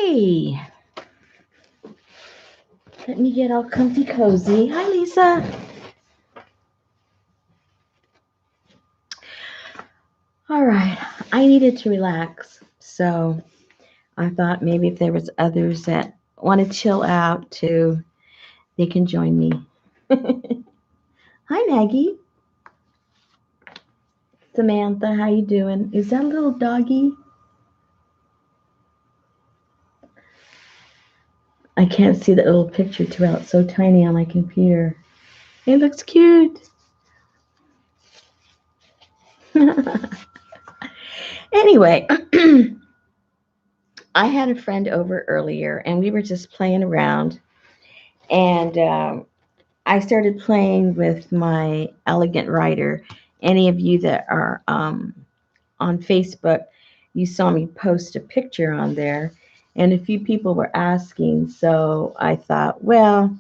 Okay, let me get all comfy cozy. Hi, Lisa. All right, I needed to relax, so I thought maybe if there was others that want to chill out too, they can join me. Hi, Maggie. Samantha, how you doing? Is that a little doggy? I can't see that little picture too well. It's so tiny on my computer. It looks cute. Anyway, I had a friend over earlier, and we were just playing around, and I started playing with my Elegant Writer. Any of you that are on Facebook, you saw me post a picture on there, and a few people were asking. So I thought, well,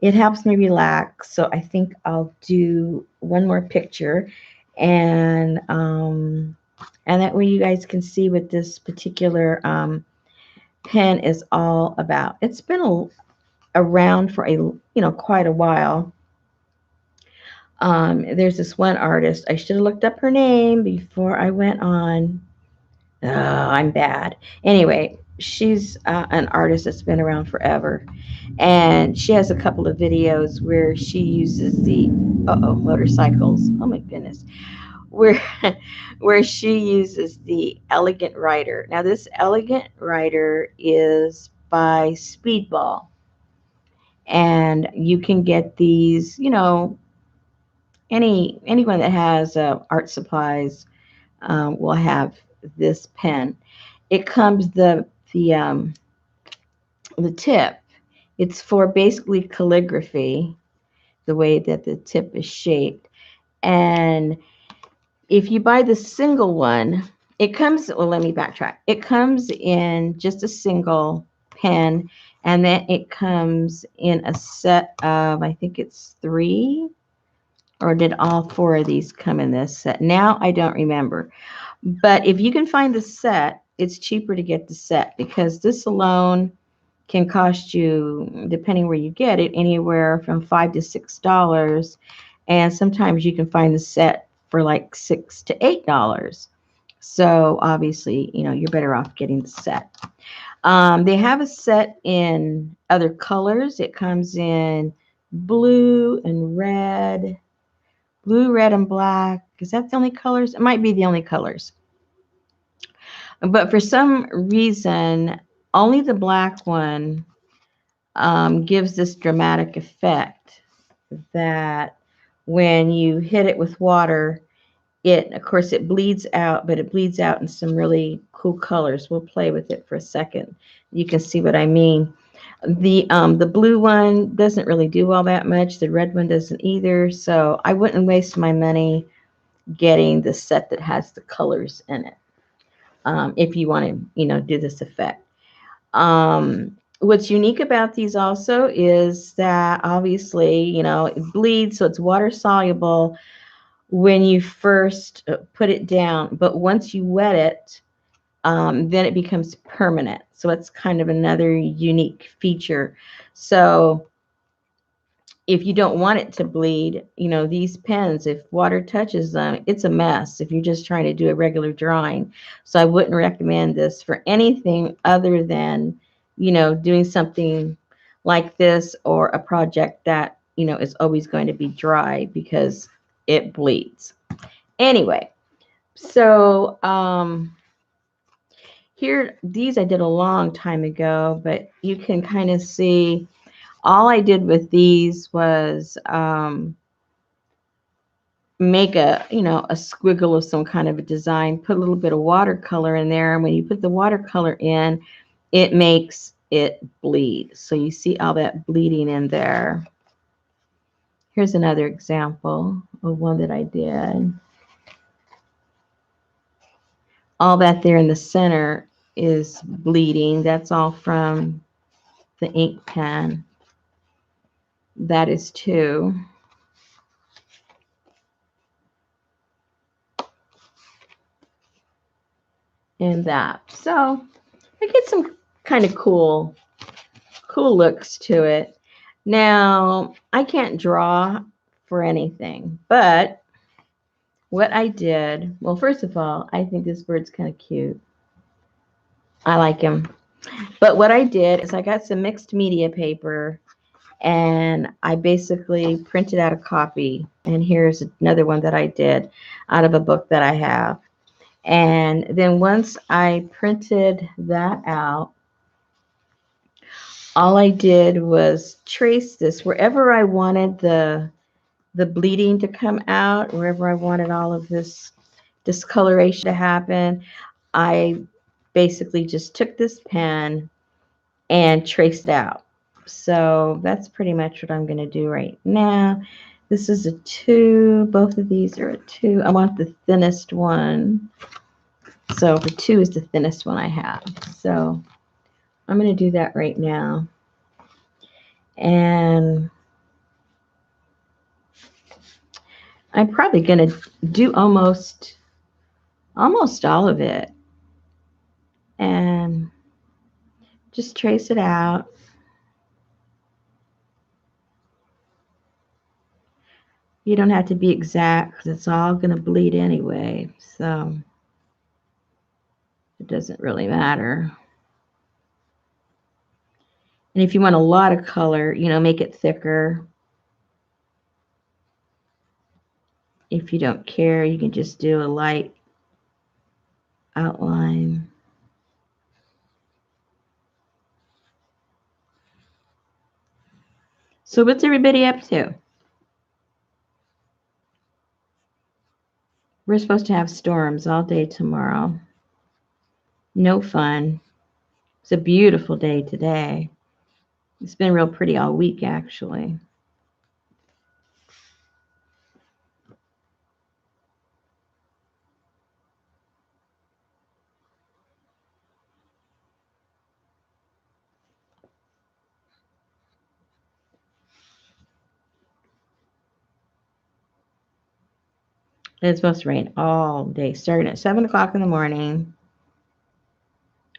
it helps me relax. So I think I'll do one more picture, and and that way you guys can see what this particular pen is all about. It's been around for quite a while. There's this one artist. I should have looked up her name before I went on. Oh, I'm bad. Anyway, she's an artist that's been around forever, and she has a couple of videos where she uses the motorcycles. Oh my goodness, where where she uses the Elegant Writer. Now, this Elegant Writer is by Speedball, and you can get these. Anyone that has art supplies will have this pen. It comes the tip. It's for basically calligraphy, the way that the tip is shaped. And if you buy the single one, it comes. Well, let me backtrack. It comes in just a single pen, and then it comes in a set of, I think it's three, or did all four of these come in this set? Now I don't remember. But if you can find the set, it's cheaper to get the set because this alone can cost you, depending where you get it, anywhere from $5 to $6. And sometimes you can find the set for like $6 to $8. So obviously, you're better off getting the set. They have a set in other colors. It comes in blue and red, blue, red, and black. Is that the only colors? It might be the only colors. But for some reason, only the black one gives this dramatic effect that when you hit it with water, of course, it bleeds out, but it bleeds out in some really cool colors. We'll play with it for a second. You can see what I mean. The blue one doesn't really do all that much. The red one doesn't either. So I wouldn't waste my money getting the set that has the colors in it. If you want to, do this effect. What's unique about these also is that obviously, it bleeds, so it's water soluble when you first put it down, but once you wet it, then it becomes permanent. So it's kind of another unique feature. So if you don't want it to bleed, these pens, if water touches them, it's a mess if you're just trying to do a regular drawing. So I wouldn't recommend this for anything other than, doing something like this or a project that, is always going to be dry because it bleeds. Anyway, so here, these I did a long time ago, but you can kind of see all I did with these was make a squiggle of some kind of a design, put a little bit of watercolor in there, and when you put the watercolor in, it makes it bleed. So you see all that bleeding in there. Here's another example of one that I did. All that there in the center is bleeding. That's all from the ink pen. That is too. And that. So I get some kind of cool looks to it. Now, I can't draw for anything, but what I did, well, first of all, I think this bird's kind of cute. I like him. But what I did is I got some mixed media paper and I basically printed out a copy. And here's another one that I did out of a book that I have. And then once I printed that out, all I did was trace this wherever I wanted the bleeding to come out, wherever I wanted all of this discoloration to happen. I basically just took this pen and traced out. So that's pretty much what I'm going to do right now. This is a 2. Both of these are a 2. I want the thinnest one. So the 2 is the thinnest one I have. So I'm going to do that right now. And I'm probably going to do almost all of it. And just trace it out. You don't have to be exact because it's all going to bleed anyway. So it doesn't really matter. And if you want a lot of color, you know, make it thicker. If you don't care, you can just do a light outline. So what's everybody up to? We're supposed to have storms all day tomorrow. No fun. It's a beautiful day today. It's been real pretty all week, actually. It's supposed to rain all day, starting at 7 o'clock in the morning.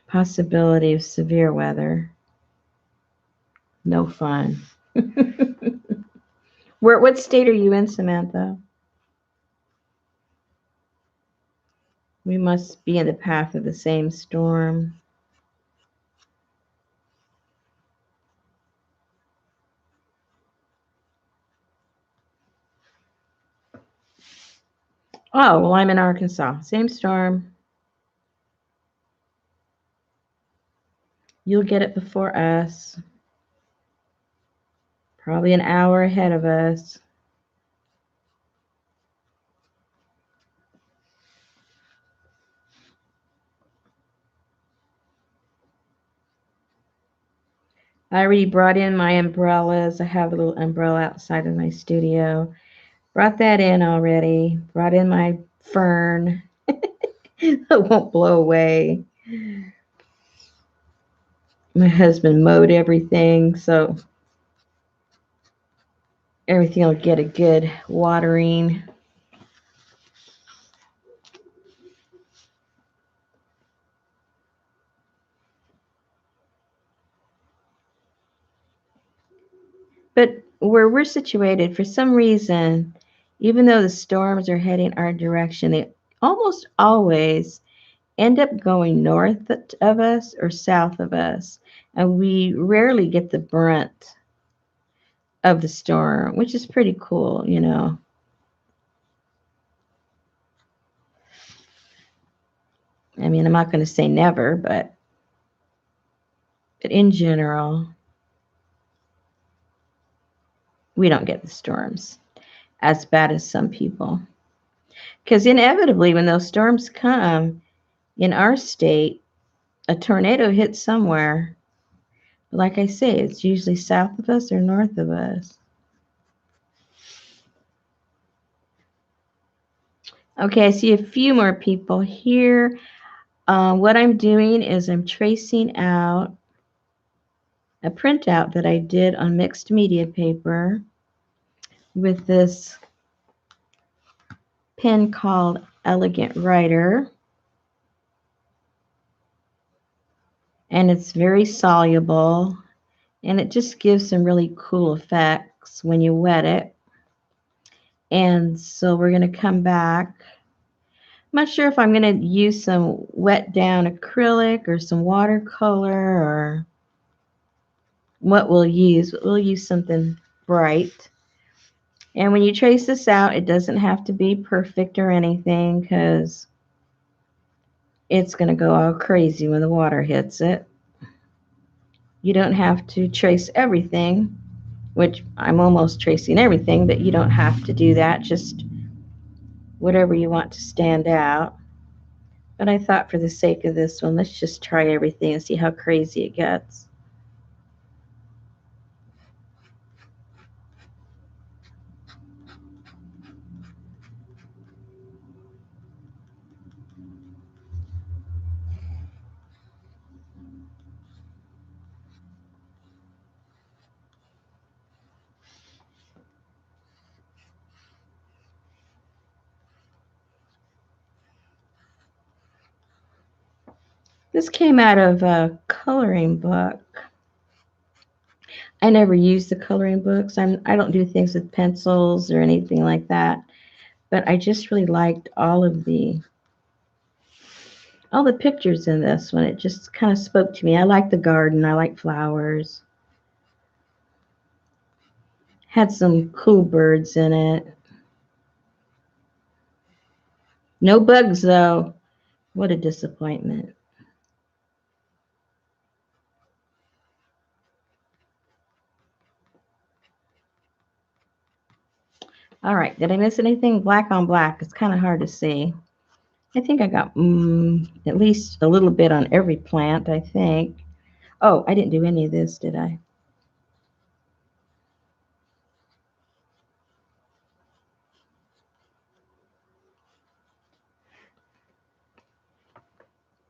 Possibility of severe weather. No fun. What state are you in, Samantha? We must be in the path of the same storm. Oh, well, I'm in Arkansas. Same storm. You'll get it before us. Probably an hour ahead of us. I already brought in my umbrellas. I have a little umbrella outside of my studio. Brought that in already. Brought in my fern. It won't blow away. My husband mowed everything, so everything will get a good watering. But where we're situated, for some reason, even though the storms are heading our direction, they almost always end up going north of us or south of us. And we rarely get the brunt of the storm, which is pretty cool, you know. I mean, I'm not going to say never, but in general, we don't get the storms as bad as some people. Because inevitably, when those storms come in our state, a tornado hits somewhere. Like I say, it's usually south of us or north of us. Okay, I see a few more people here. What I'm doing is I'm tracing out a printout that I did on mixed media paper with this pen called Elegant Writer. and it's very soluble, and it just gives some really cool effects when you wet it. And so we're going to come back. I'm not sure if I'm going to use some wet down acrylic or some watercolor or what we'll use, but we'll use something bright. And when you trace this out, it doesn't have to be perfect or anything because it's going to go all crazy when the water hits it. You don't have to trace everything, which I'm almost tracing everything, but you don't have to do that. Just whatever you want to stand out. But I thought for the sake of this one, let's just try everything and see how crazy it gets. This came out of a coloring book. I never use the coloring books. I don't do things with pencils or anything like that. But I just really liked all the pictures in this one. It just kind of spoke to me. I like the garden. I like flowers. Had some cool birds in it. No bugs though. What a disappointment. All right, did I miss anything? Black on black. It's kind of hard to see. I think I got at least a little bit on every plant, I think. Oh, I didn't do any of this, did I?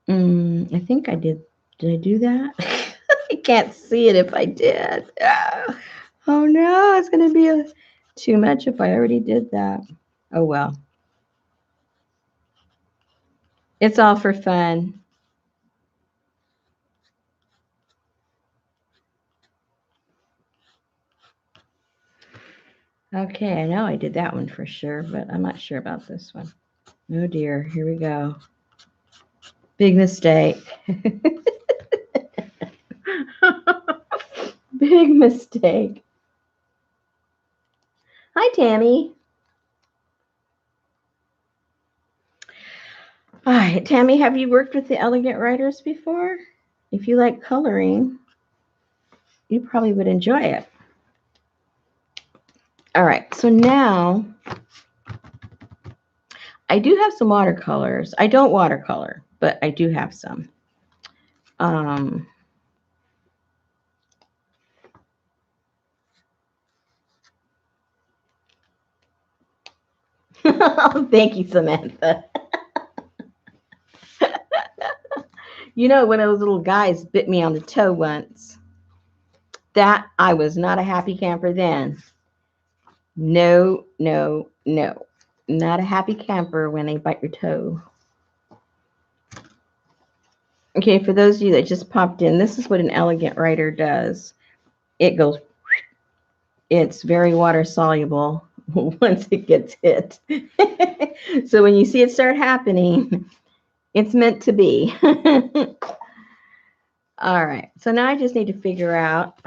I think I did. Did I do that? I can't see it if I did. Oh no, it's going to be too much if I already did that. Oh well. It's all for fun. Okay, I know I did that one for sure, but I'm not sure about this one. Oh dear, here we go. Big mistake. Big mistake. Hi, Tammy. Hi, Tammy, have you worked with the Elegant Writers before? If you like coloring, you probably would enjoy it. All right, so now I do have some watercolors. I don't watercolor, but I do have some. Thank you, Samantha. You know, when those little guys bit me on the toe once, that I was not a happy camper then. No, no, no. Not a happy camper when they bite your toe. Okay, for those of you that just popped in, this is what an Elegant Writer does. It goes, it's very water soluble once it gets hit. So when you see it start happening, it's meant to be. All right, so now I just need to figure out,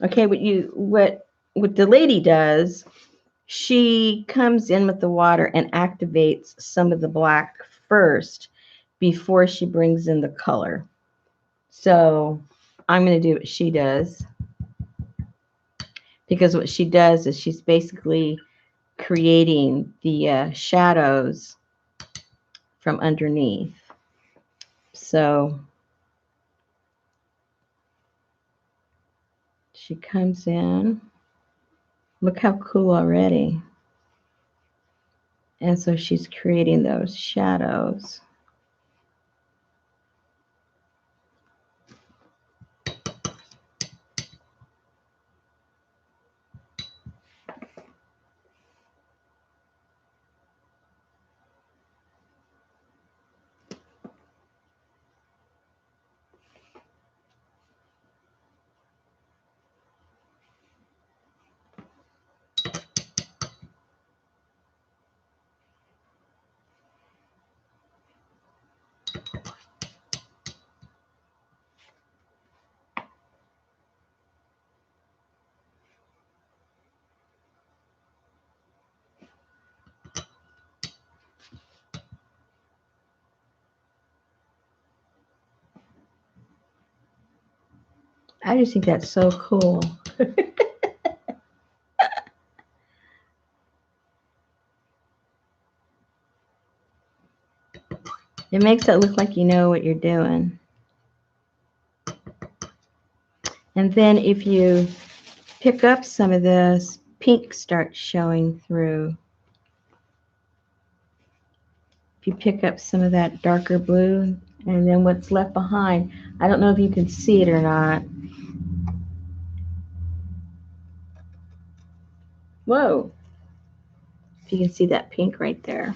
okay, what the lady does, she comes in with the water and activates some of the black first before she brings in the color. So I'm going to do what she does, because what she does is she's basically creating the shadows from underneath. So she comes in. Look how cool already. And so she's creating those shadows. I just think that's so cool. It makes it look like you know what you're doing. And then if you pick up some of this, pink starts showing through. If you pick up some of that darker blue, and then what's left behind, I don't know if you can see it or not. Whoa, if you can see that pink right there.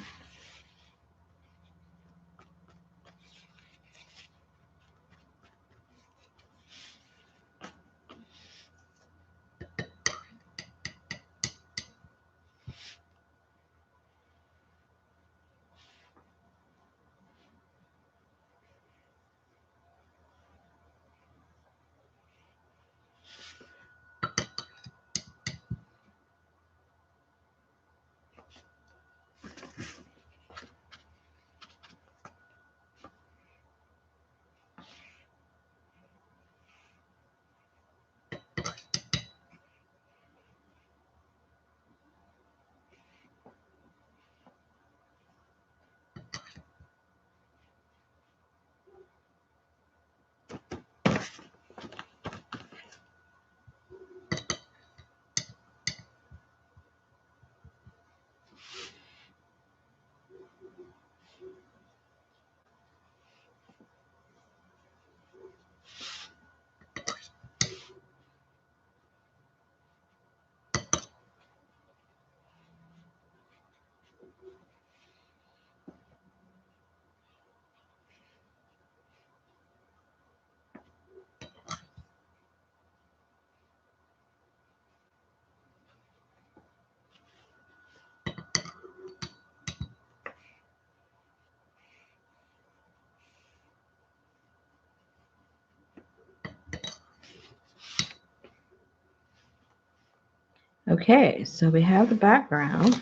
Okay, so we have the background,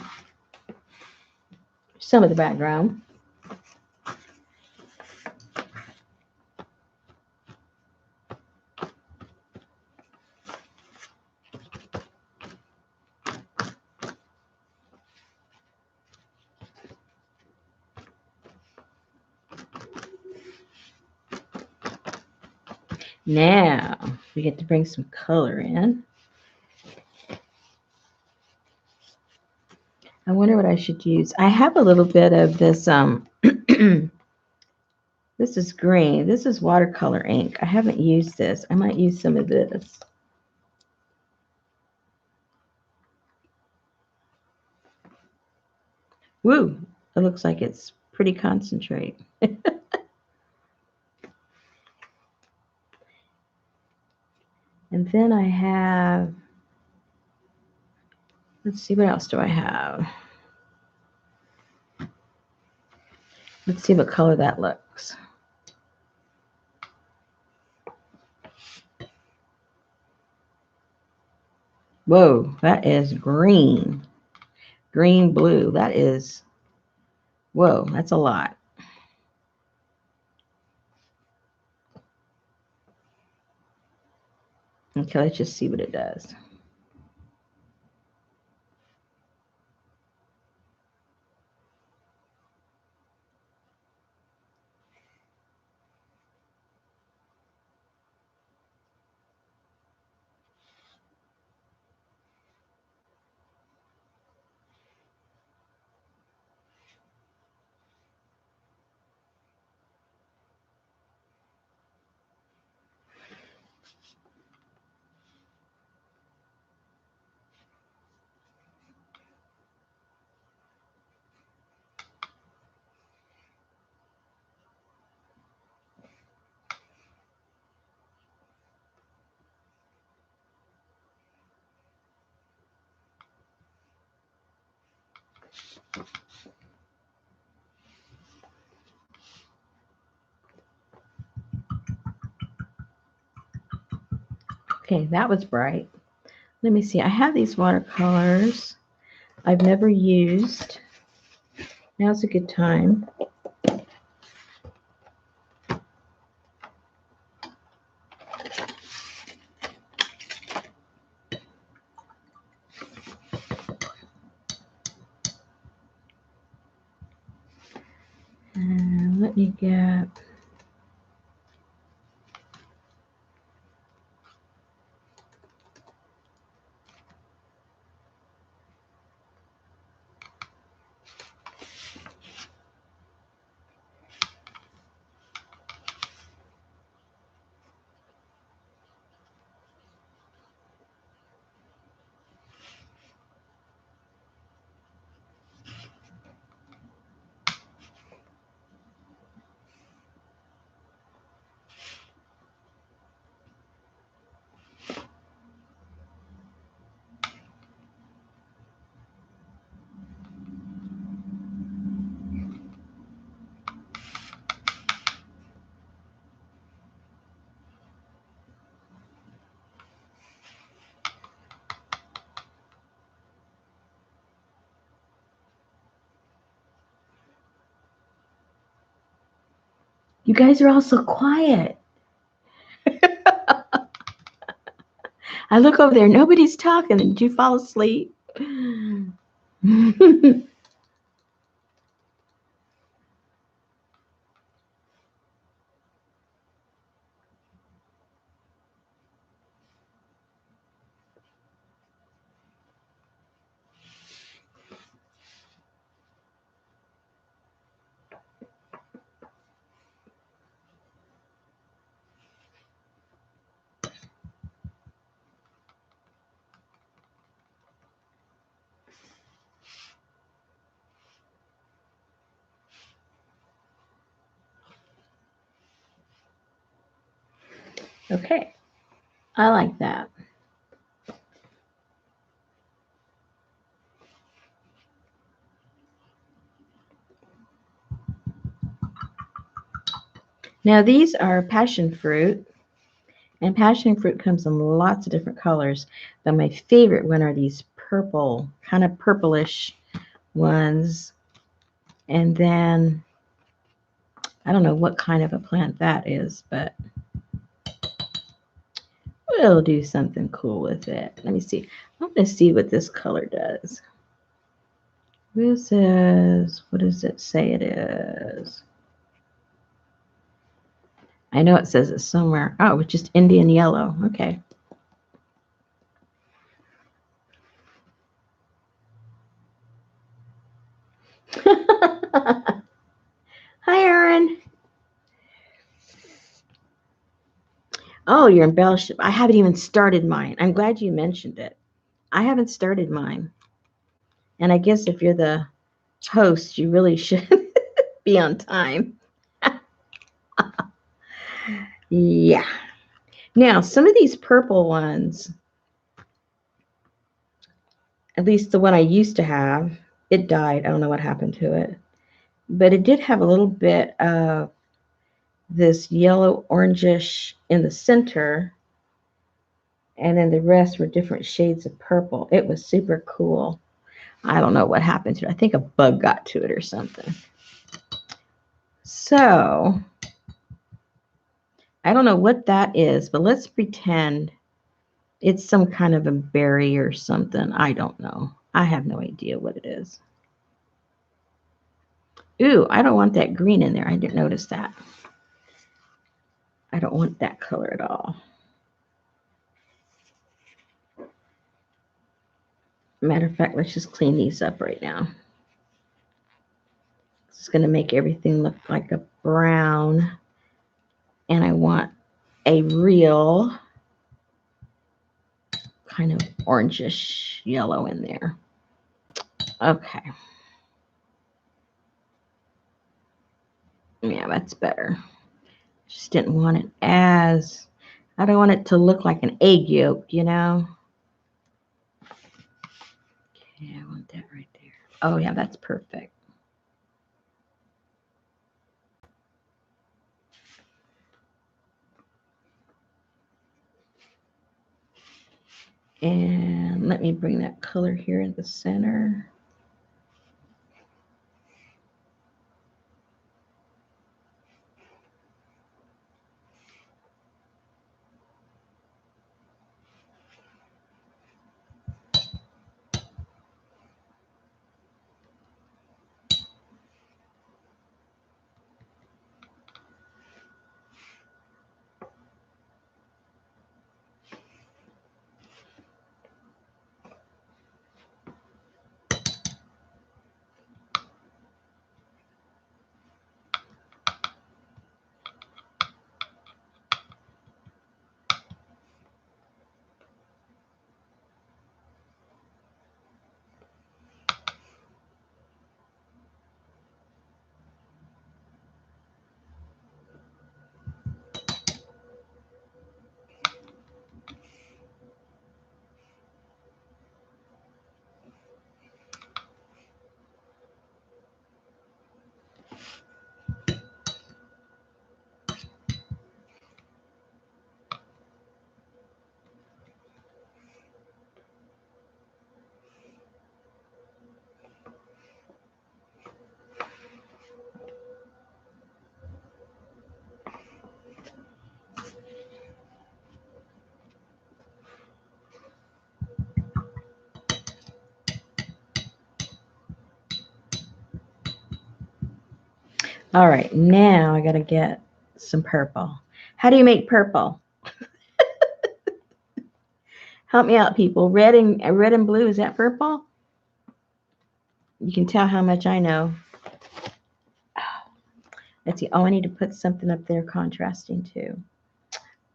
some of the background. Now we get to bring some color in. I wonder what I should use. I have a little bit of this, this is green. This is watercolor ink. I haven't used this. I might use some of this. Woo, it looks like it's pretty concentrate. And then I have, let's see, what else do I have? Let's see what color that looks. Whoa, that is green. Green, blue. That is, whoa, that's a lot. Okay, let's just see what it does. Okay, that was bright. Let me see. I have these watercolors I've never used. Now's a good time. let me get... You guys are all so quiet. I look over there, nobody's talking. Did you fall asleep? Okay, I like that. Now these are passion fruit, and passion fruit comes in lots of different colors, but my favorite one are these purple, kind of purplish ones. And then I don't know what kind of a plant that is, but we'll do something cool with it. Let me see. I'm going to see what this color does. This is, what does it say it is? I know it says it somewhere. Oh, it's just Indian yellow. Okay. Hi, Erin. Oh, you're embellishing. I haven't even started mine. I'm glad you mentioned it. I haven't started mine. And I guess if you're the host, you really should be on time. Yeah. Now, some of these purple ones, at least the one I used to have, it died. I don't know what happened to it. But it did have a little bit of this yellow orangish in the center. And then the rest were different shades of purple. It was super cool. I don't know what happened to it. I think a bug got to it or something. So I don't know what that is, but let's pretend it's some kind of a berry or something. I don't know. I have no idea what it is. Ooh, I don't want that green in there. I didn't notice that. I don't want that color at all. Matter of fact, let's just clean these up right now. It's going to make everything look like a brown. And I want a real kind of orangish yellow in there. Okay. Yeah, that's better. Just didn't want it as, I don't want it to look like an egg yolk, you know? Okay, I want that right there. Oh, yeah, that's perfect. And let me bring that color here in the center. All right, now I got to get some purple. How do you make purple? Help me out, people. Red and blue, is that purple? You can tell how much I know. Let's see. Oh, I need to put something up there contrasting too.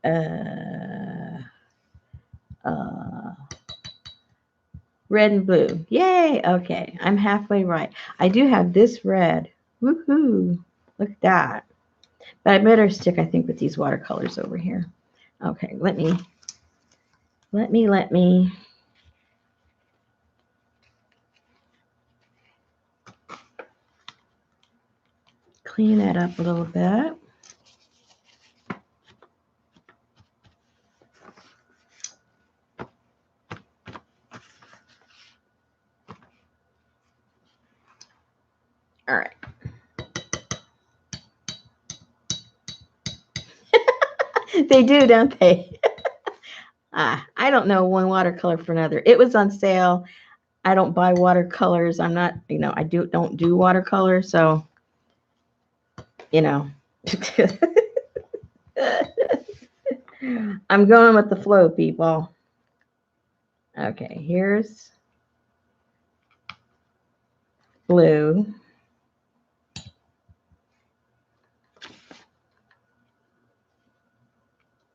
Uh, uh, red and blue. Yay. Okay. I'm halfway right. I do have this red. Woohoo. Look at that. But I better stick, I think, with these watercolors over here. Okay. Let me clean that up a little bit. All right. They do, don't they? I don't know one watercolor for another. It was on sale. I don't buy watercolors. I'm not, I don't do watercolor, so, you know. I'm going with the flow, people. Okay, here's blue.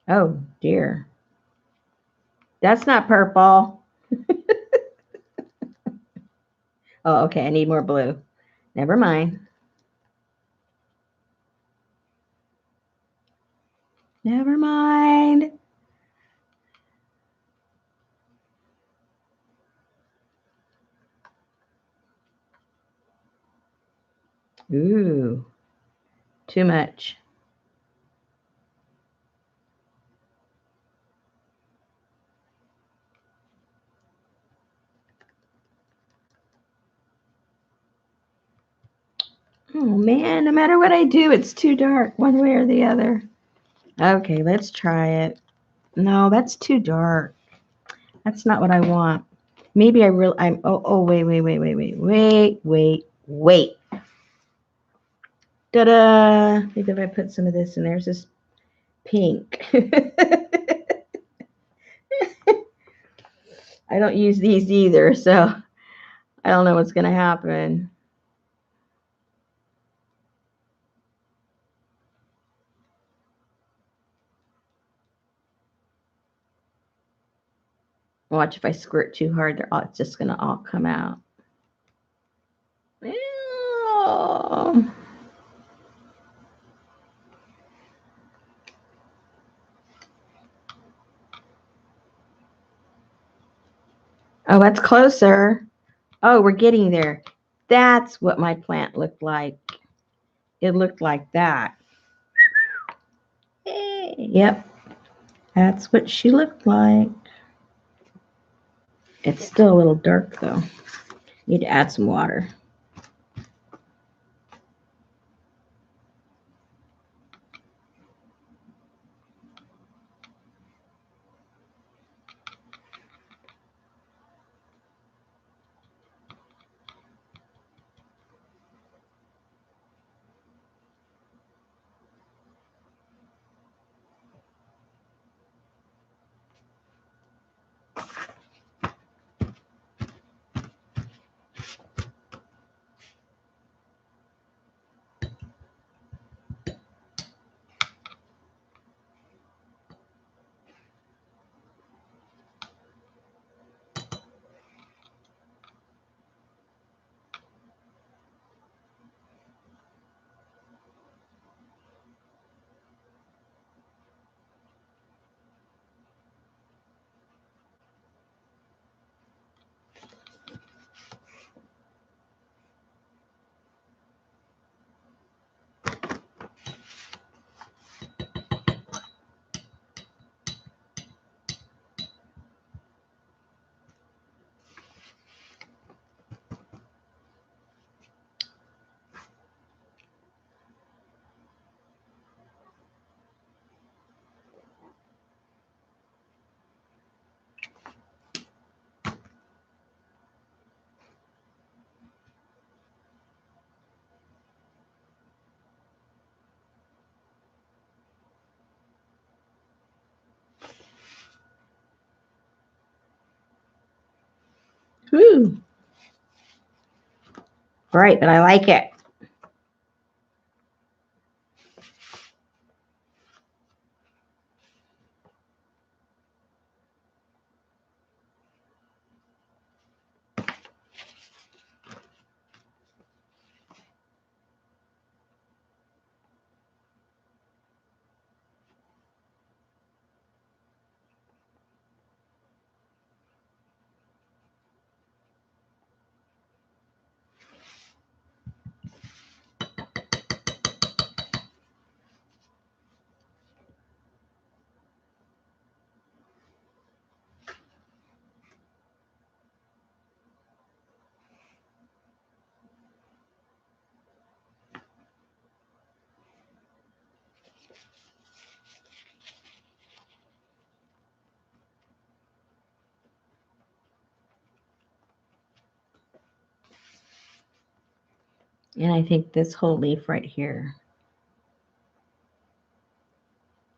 Oh, dear. That's not purple. Oh, okay, I need more blue. Never mind. Never mind. Ooh, too much. Oh, man, no matter what I do, it's too dark one way or the other. Okay, let's try it. No, that's too dark. That's not what I want. Maybe wait. Ta-da! Maybe if I put some of this in there, it's just pink. I don't use these either, so I don't know what's going to happen. Watch if I squirt too hard, it's just going to all come out. Oh. Oh, that's closer. Oh, we're getting there. That's what my plant looked like. It looked like that. Yep. That's what she looked like. It's still a little dark though. Need to add some water. Woo. Bright, but I like it. And I think this whole leaf right here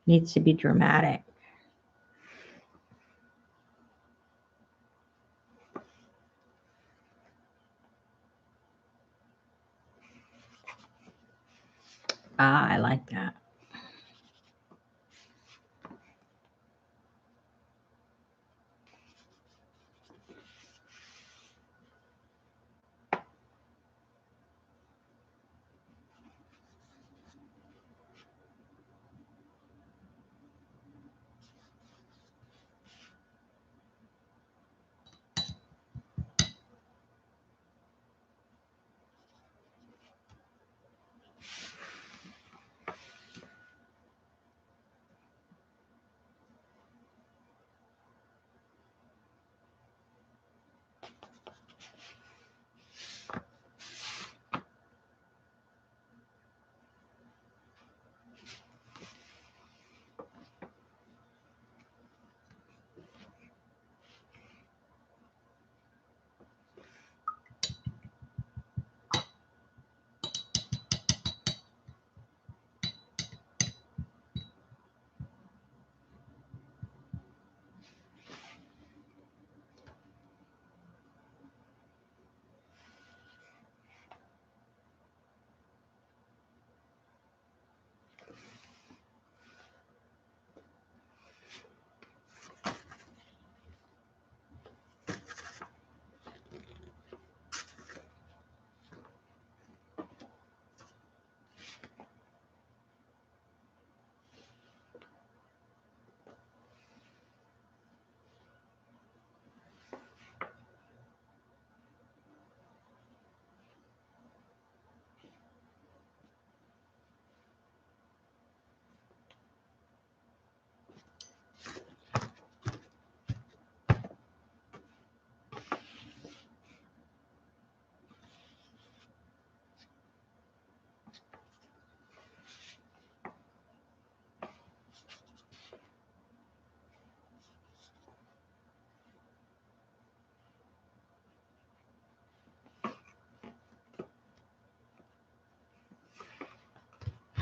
needs to be dramatic. Ah, I like that.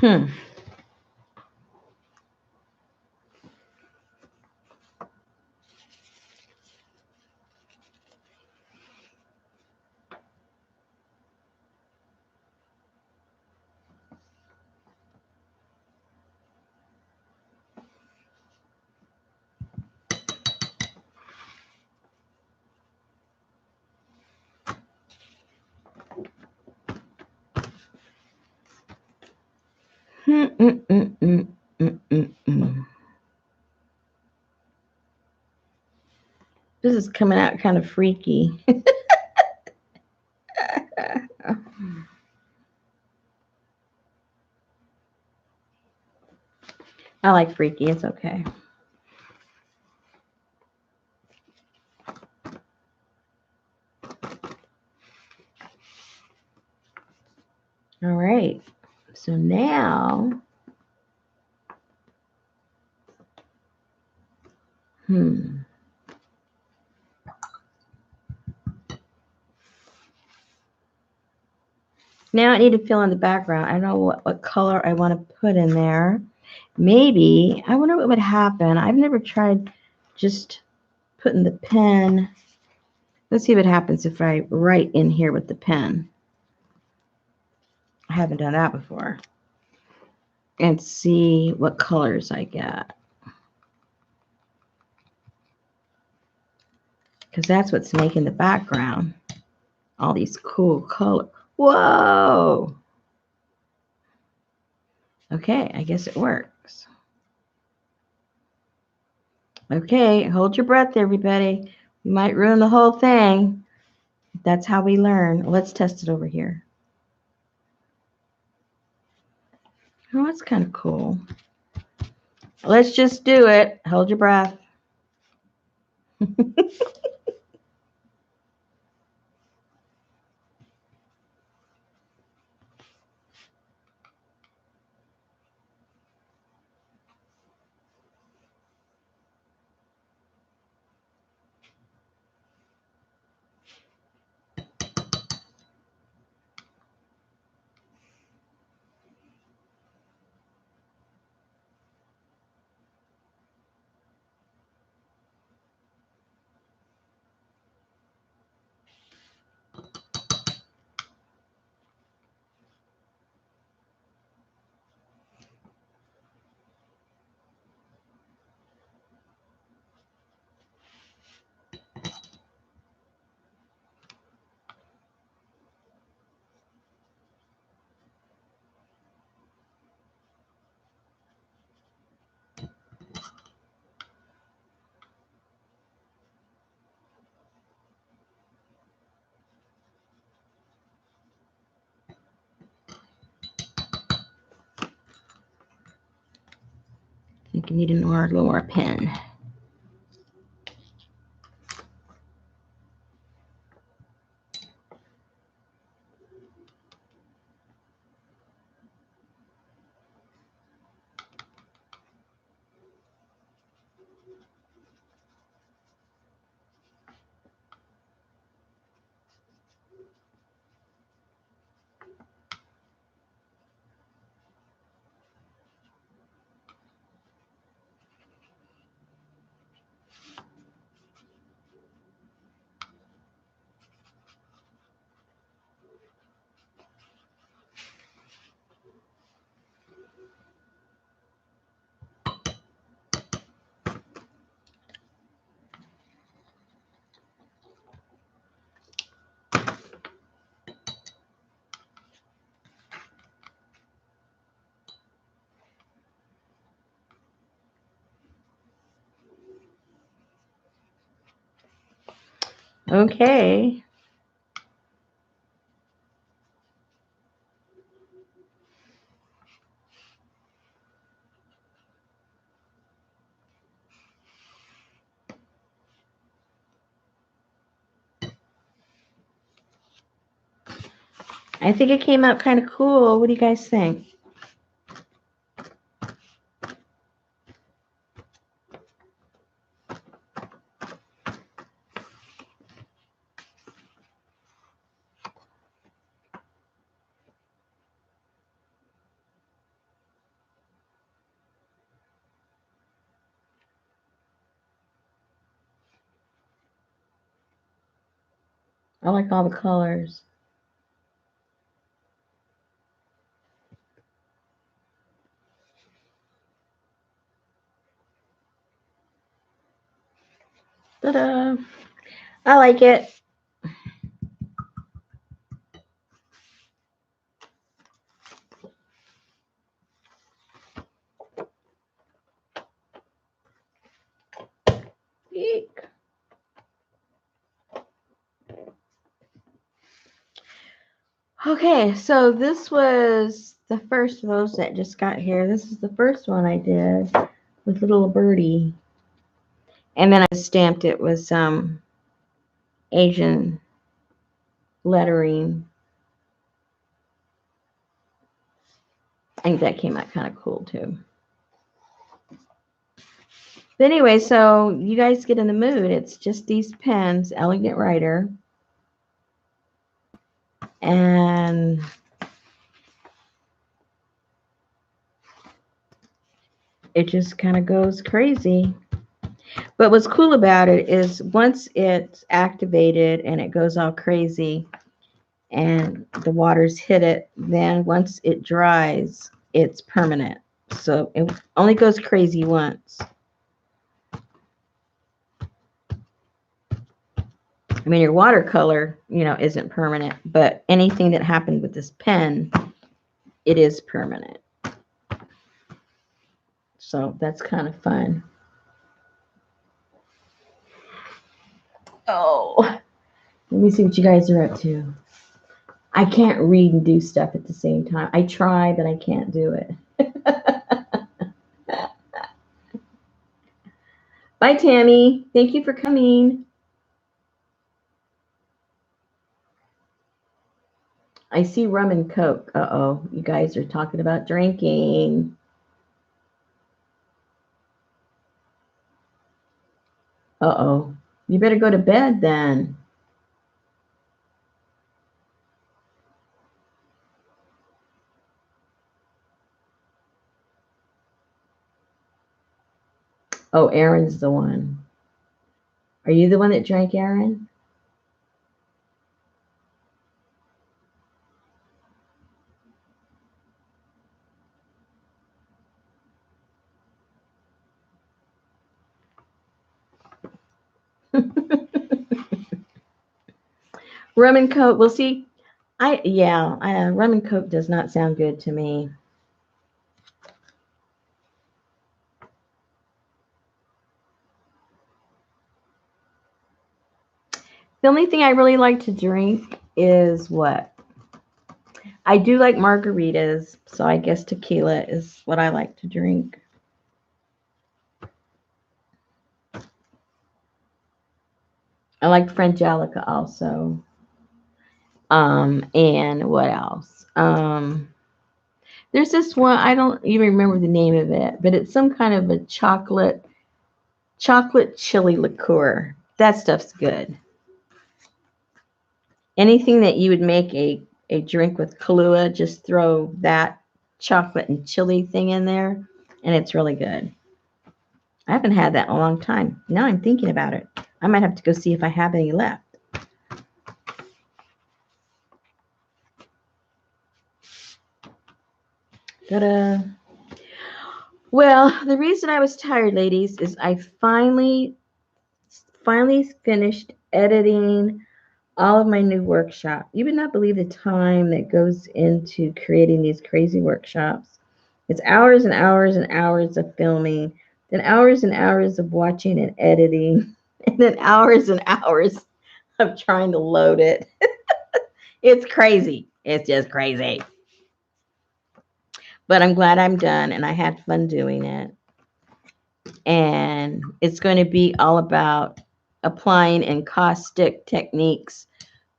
Hmm. This is coming out kind of freaky. I like freaky. It's okay. All right. So now, Now I need to fill in the background. I don't know what color I want to put in there. Maybe, I wonder what would happen. I've never tried just putting the pen Let's see what happens if I write in here with the pen. I haven't done that before. And see what colors I get. Because that's what's making the background. All these cool colors. Whoa! Okay, I guess it works. Okay, hold your breath, everybody. You might ruin the whole thing. That's how we learn. Let's test it over here. Oh, that's kind of cool. Let's just do it. Hold your breath. I think you need a little more pen. Okay. I think it came out kind of cool. What do you guys think? I like all the colors. Ta-da! I like it. Eek. Okay, so this was the first of those that just got here. This is the first one I did with little birdie. And then I stamped it with some Asian lettering. I think that came out kind of cool too. But anyway, so you guys get in the mood. It's just these pens, Elegant Writer. And it just kind of goes crazy. But what's cool about it is once it's activated and it goes all crazy and the waters hit it, then once it dries, it's permanent. So it only goes crazy once. I mean, your watercolor, isn't permanent, but anything that happened with this pen, it is permanent. So that's kind of fun. Oh, let me see what you guys are up to. I can't read and do stuff at the same time. I try, but I can't do it. Bye, Tammy. Thank you for coming. I see rum and Coke. Uh-oh, you guys are talking about drinking. Uh-oh, you better go to bed then. Oh, Aaron's the one. Are you the one that drank, Aaron? Rum and Coke. We'll see. Rum and Coke does not sound good to me. The only thing I really like to drink is what? I do like margaritas, so I guess tequila is what I like to drink. I like Frangelica also. And what else? There's this one, I don't even remember the name of it, but it's some kind of a chocolate chili liqueur. That stuff's good. Anything that you would make a drink with Kahlua, just throw that chocolate and chili thing in there, and it's really good. I haven't had that in a long time. Now I'm thinking about it. I might have to go see if I have any left. Ta-da. Well, the reason I was tired, ladies, is I finally finished editing all of my new workshop. You would not believe the time that goes into creating these crazy workshops. It's hours and hours and hours of filming, then hours and hours of watching and editing, and then hours and hours of trying to load it. It's crazy. It's just crazy. But I'm glad I'm done and I had fun doing it. And it's going to be all about applying encaustic techniques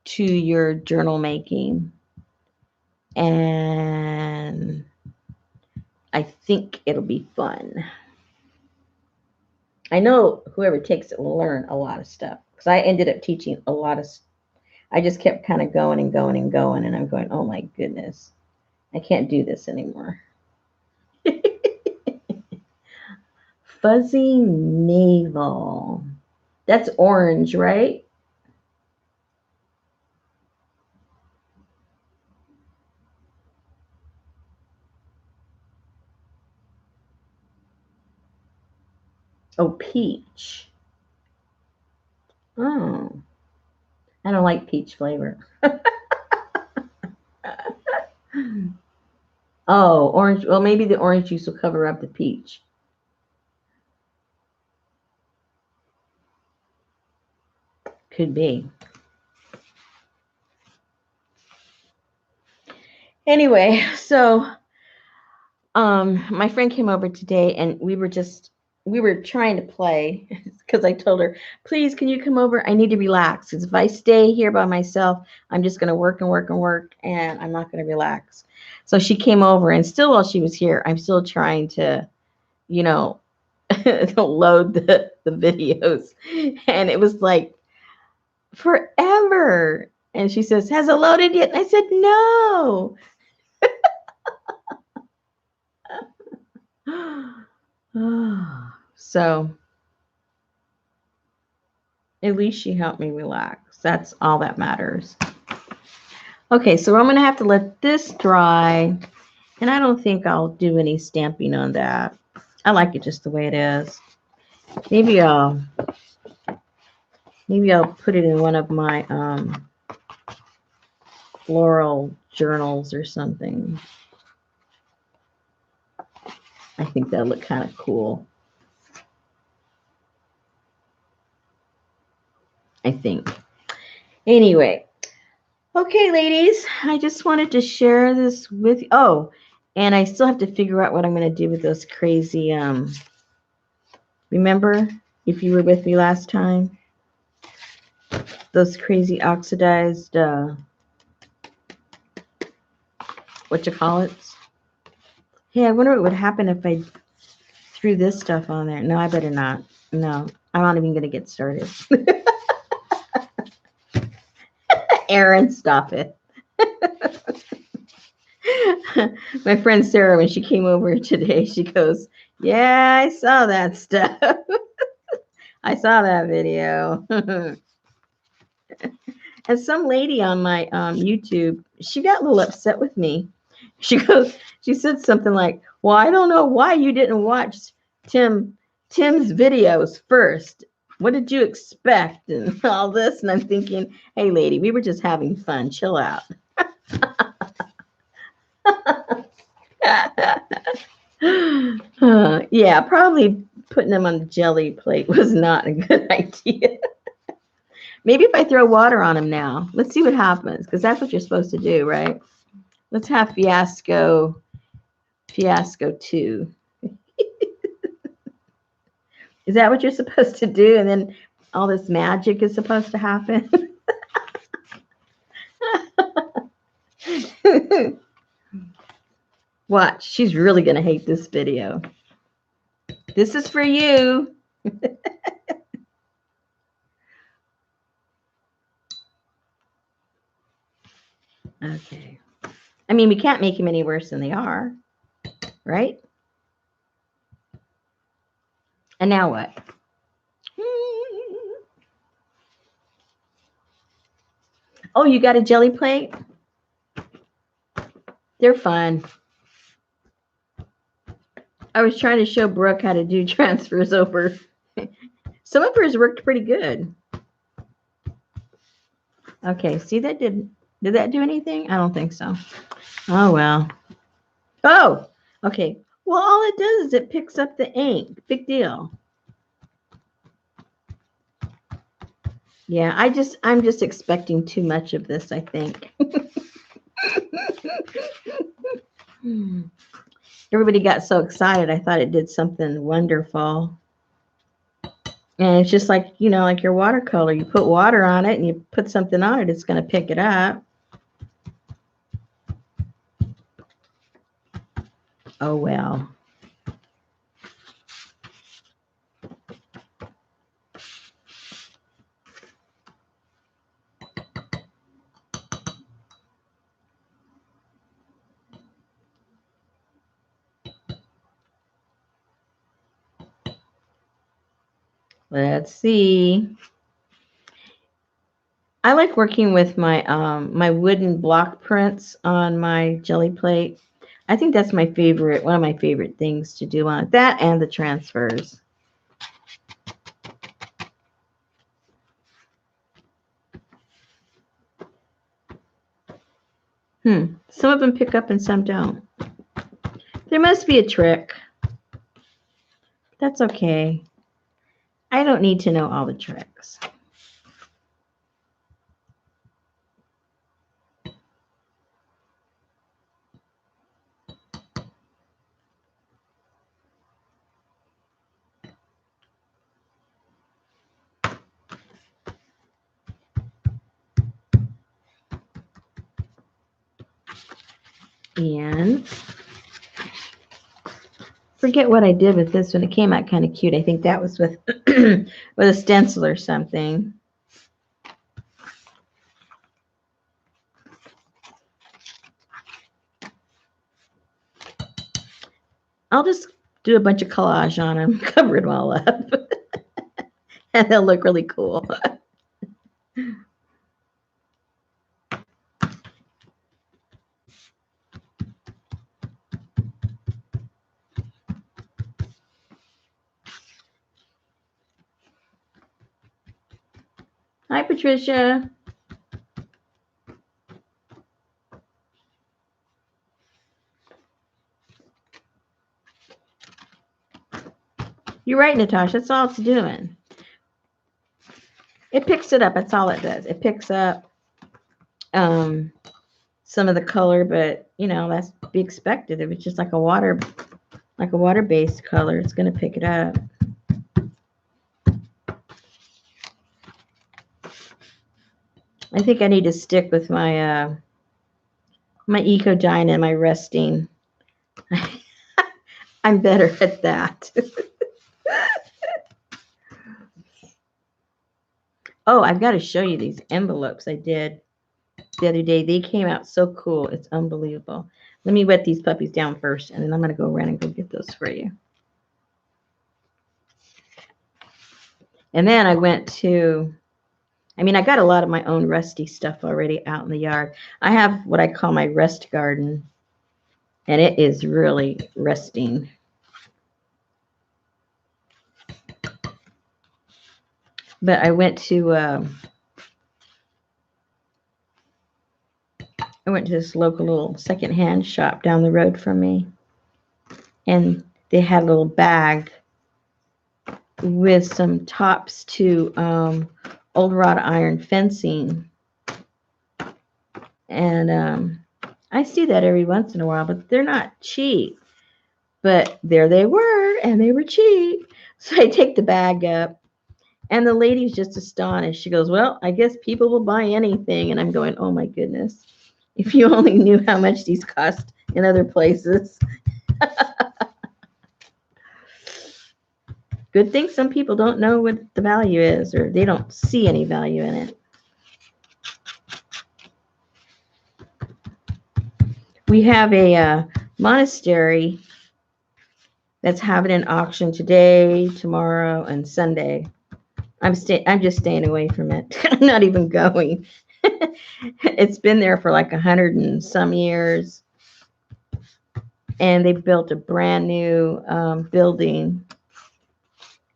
to your journal making. And I think it'll be fun. I know whoever takes it will learn a lot of stuff because I ended up teaching a lot of. I just kept kind of going and going and going, and I'm going, oh my goodness, I can't do this anymore. Fuzzy navel. That's orange, right? Oh, peach. Oh, I don't like peach flavor. Oh, orange. Well, maybe the orange juice will cover up the peach. Could be. Anyway, so my friend came over today and we were trying to play because I told her, please, can you come over? I need to relax. Because if I stay here by myself, I'm just going to work and work and work, and I'm not going to relax. So she came over, and still while she was here, I'm still trying to, you know, load the videos. And it was like forever. And she says, has it loaded yet? And I said, no. So At least she helped me relax. That's all that matters. Okay, so I'm going to have to let this dry. And I don't think I'll do any stamping on that. I like it just the way it is. Maybe I'll put it in one of my floral journals or something. I think that'll look kind of cool. I think. Anyway. Okay, ladies, I just wanted to share this with you. Oh, and I still have to figure out what I'm going to do with those crazy, remember, if you were with me last time, those crazy oxidized, whatchamacallits? Hey, I wonder what would happen if I threw this stuff on there. No, I better not. No, I'm not even going to get started. Erin, stop it. My friend Sarah, when she came over today, she goes, yeah, I saw that stuff. I saw that video. And some lady on my YouTube, she got a little upset with me. She said something like, well, I don't know why you didn't watch Tim's videos first. What did you expect? And all this. And I'm thinking, hey, lady, we were just having fun. Chill out. Yeah, probably putting them on the jelly plate was not a good idea. Maybe if I throw water on them now, let's see what happens, because that's what you're supposed to do, right? Let's have Fiasco 2. Is that what you're supposed to do? And then all this magic is supposed to happen? Watch, she's really going to hate this video. This is for you. Okay. I mean, we can't make them any worse than they are, right? And now what? Oh, you got a jelly plate? They're fun. I was trying to show Brooke how to do transfers over. Some of hers worked pretty good. Okay, see, that did that do anything? I don't think so. Oh, well. Oh, okay. Well, all it does is it picks up the ink. Big deal. Yeah, I'm just expecting too much of this, I think. Everybody got so excited. I thought it did something wonderful. And it's just like, like your watercolor. You put water on it and you put something on it, it's going to pick it up. Oh, well. Let's see. I like working with my my wooden block prints on my jelly plate. I think that's my favorite, one of my favorite things to do on it. That and the transfers. Some of them pick up and some don't. There must be a trick. That's okay. I don't need to know all the tricks. And forget what I did with this one. It came out kind of cute. I think that was with with a stencil or something. I'll just do a bunch of collage on them, cover it all up. And they'll look really cool. Hi, Patricia. You're right, Natasha. That's all it's doing. It picks it up. That's all it does. It picks up some of the color, but you know, that's to be expected. If it's just like a water-based color, it's going to pick it up. I think I need to stick with my my Ecodyne and my resting. I'm better at that. Oh, I've got to show you these envelopes I did the other day. They came out so cool. It's unbelievable. Let me wet these puppies down first, and then I'm going to go around and go get those for you. And then I went to, I mean, I got a lot of my own rusty stuff already out in the yard. I have what I call my rest garden, and it is really resting. But I went to this local little secondhand shop down the road from me, and they had a little bag with some tops to old wrought iron fencing, and I see that every once in a while, but they're not cheap. But there they were, and they were cheap. So I take the bag up, and the lady's just astonished. She goes, "Well, I guess people will buy anything." And I'm going, "Oh my goodness. If you only knew how much these cost in other places." Good thing some people don't know what the value is, or they don't see any value in it. We have a monastery that's having an auction today, tomorrow, and Sunday. I'm just staying away from it. I'm not even going. It's been there for like 100 and some years, and they built a brand new building,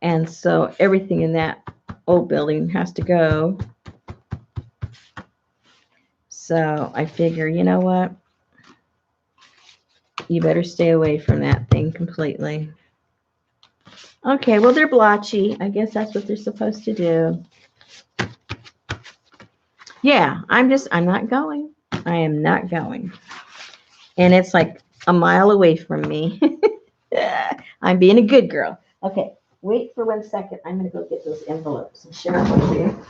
and so everything in that old building has to go. So I figure, you know what? You better stay away from that thing completely. Okay, well, they're blotchy. I guess that's what they're supposed to do. Yeah, I'm not going. I am not going. And it's like a mile away from me. I'm being a good girl. Okay, wait for 1 second. I'm going to go get those envelopes and share them with you.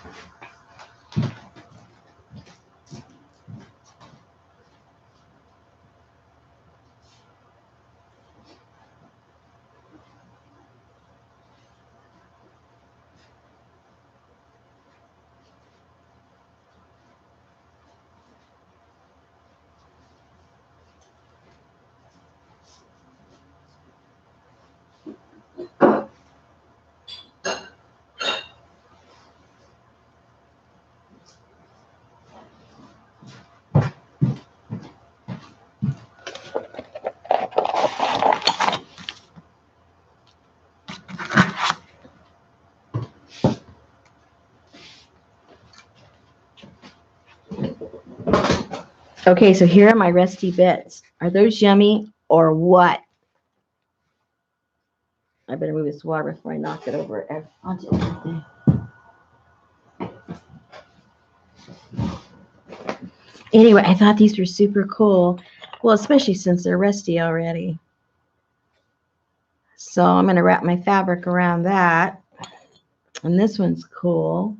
Okay, so here are my rusty bits. Are those yummy or what? I better move this water before I knock it over onto everything. Anyway, I thought these were super cool. Well, especially since they're rusty already. So I'm going to wrap my fabric around that. And this one's cool.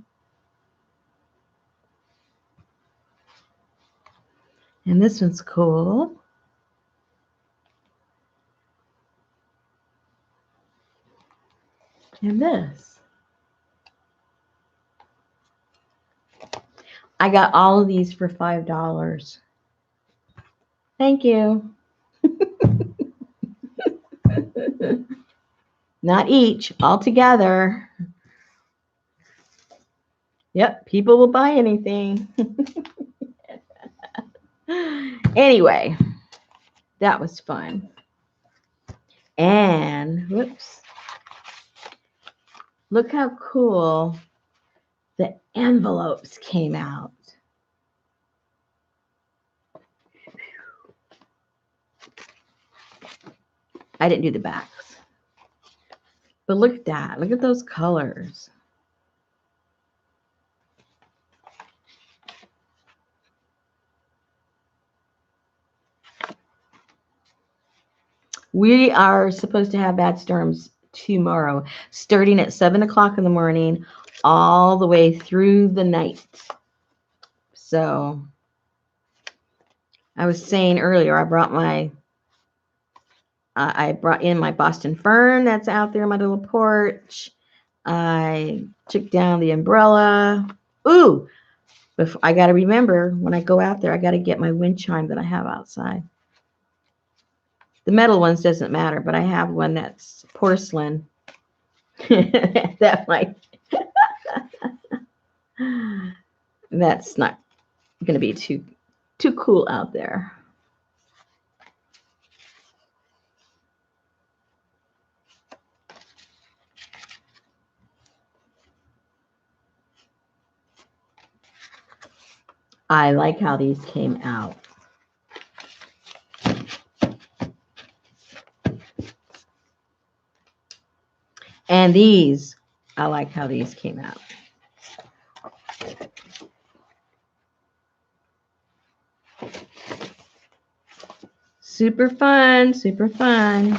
And this one's cool. And this. I got all of these for $5. Thank you. Not each, all together. Yep, people will buy anything. Anyway, that was fun. And whoops, look how cool the envelopes came out. I didn't do the backs, but look at that. Look at those colors. We are supposed to have bad storms tomorrow, starting at 7 o'clock in the morning, all the way through the night. So I was saying earlier, I brought in my Boston fern that's out there in my little porch. I took down the umbrella. Ooh, I got to remember when I go out there, I got to get my wind chime that I have outside. The metal ones doesn't matter, but I have one that's porcelain. That might. That's not going to be too cool out there. I like how these came out. And these, I like how these came out. Super fun, super fun.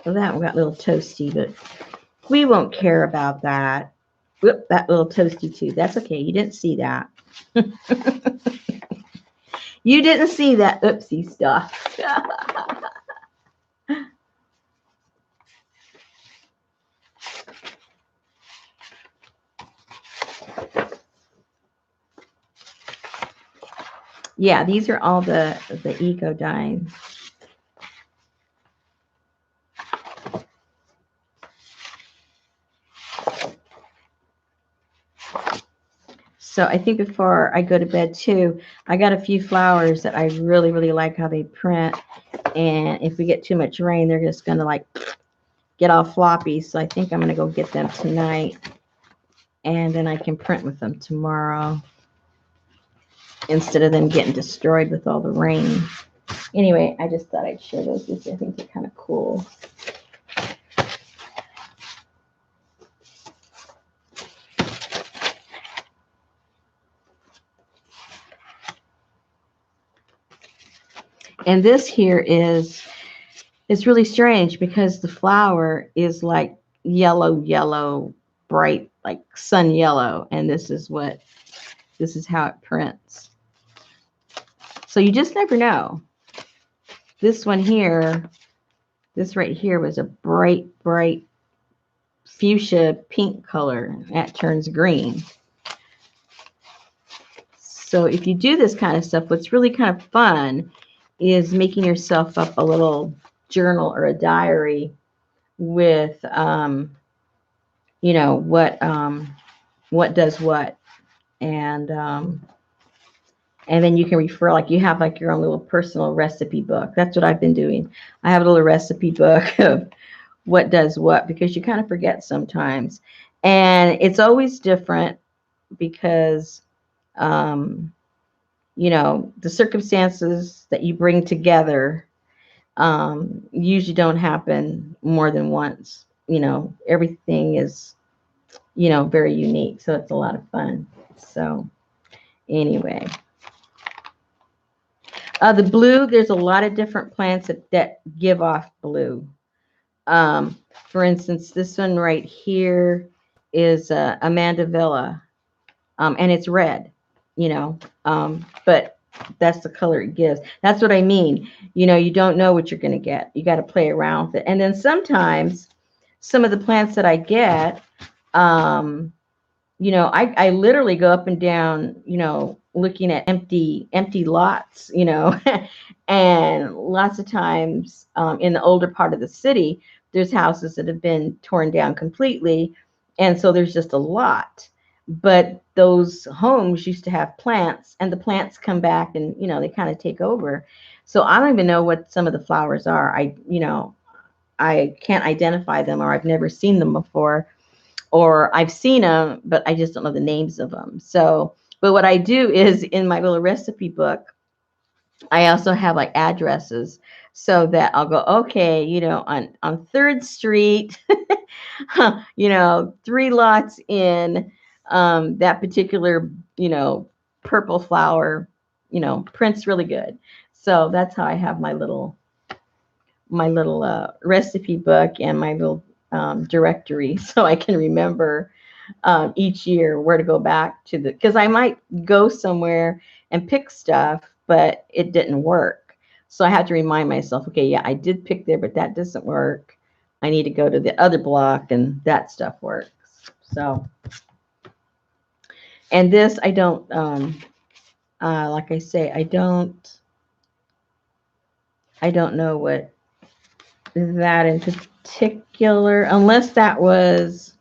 Well, that one got a little toasty, but we won't care about that. Whoop, that little toasty too. That's okay. You didn't see that. You didn't see that oopsie stuff. Yeah, these are all the Eco Dime. So I think before I go to bed too, I got a few flowers that I really, really like how they print. And if we get too much rain, they're just going to like get all floppy. So I think I'm going to go get them tonight. And then I can print with them tomorrow instead of them getting destroyed with all the rain. Anyway, I just thought I'd share those with you. I think they're kind of cool. And this here it's really strange because the flower is like yellow, bright, like sun yellow. And this is how it prints. So you just never know. This one here, this right here was a bright fuchsia pink color. That turns green. So if you do this kind of stuff, what's really kind of fun is making yourself up a little journal or a diary with, you know, what does what. And then you can refer, like you have like your own little personal recipe book. That's what I've been doing. I have a little recipe book of what does what, because you kind of forget sometimes. And it's always different because, you know, the circumstances that you bring together usually don't happen more than once. You know, everything is, you know, very unique. So it's a lot of fun. So anyway. The blue, there's a lot of different plants that give off blue. For instance, this one right here is Amanda Villa, and it's red, you know, but that's the color it gives. That's what I mean. You know, you don't know what you're going to get. You got to play around with it. And then sometimes some of the plants that I get, you know, I literally go up and down, you know, looking at empty lots, you know, and lots of times in the older part of the city, there's houses that have been torn down completely, and so there's just a lot. But those homes used to have plants, and the plants come back, and you know they kind of take over. So I don't even know what some of the flowers are. I can't identify them, or I've never seen them before, or I've seen them, but I just don't know the names of them. So, but what I do is in my little recipe book, I also have like addresses so that I'll go, okay, you know, on 3rd Street, you know, 3 lots in that particular, you know, purple flower, you know, prints really good. So that's how I have my little recipe book and my little directory, so I can remember each year where to go back to, because I might go somewhere and pick stuff, but it didn't work. So I have to remind myself, okay, yeah, I did pick there, but that doesn't work. I need to go to the other block and that stuff works. So, and this I don't, like I say, I don't know what that in particular, unless that was,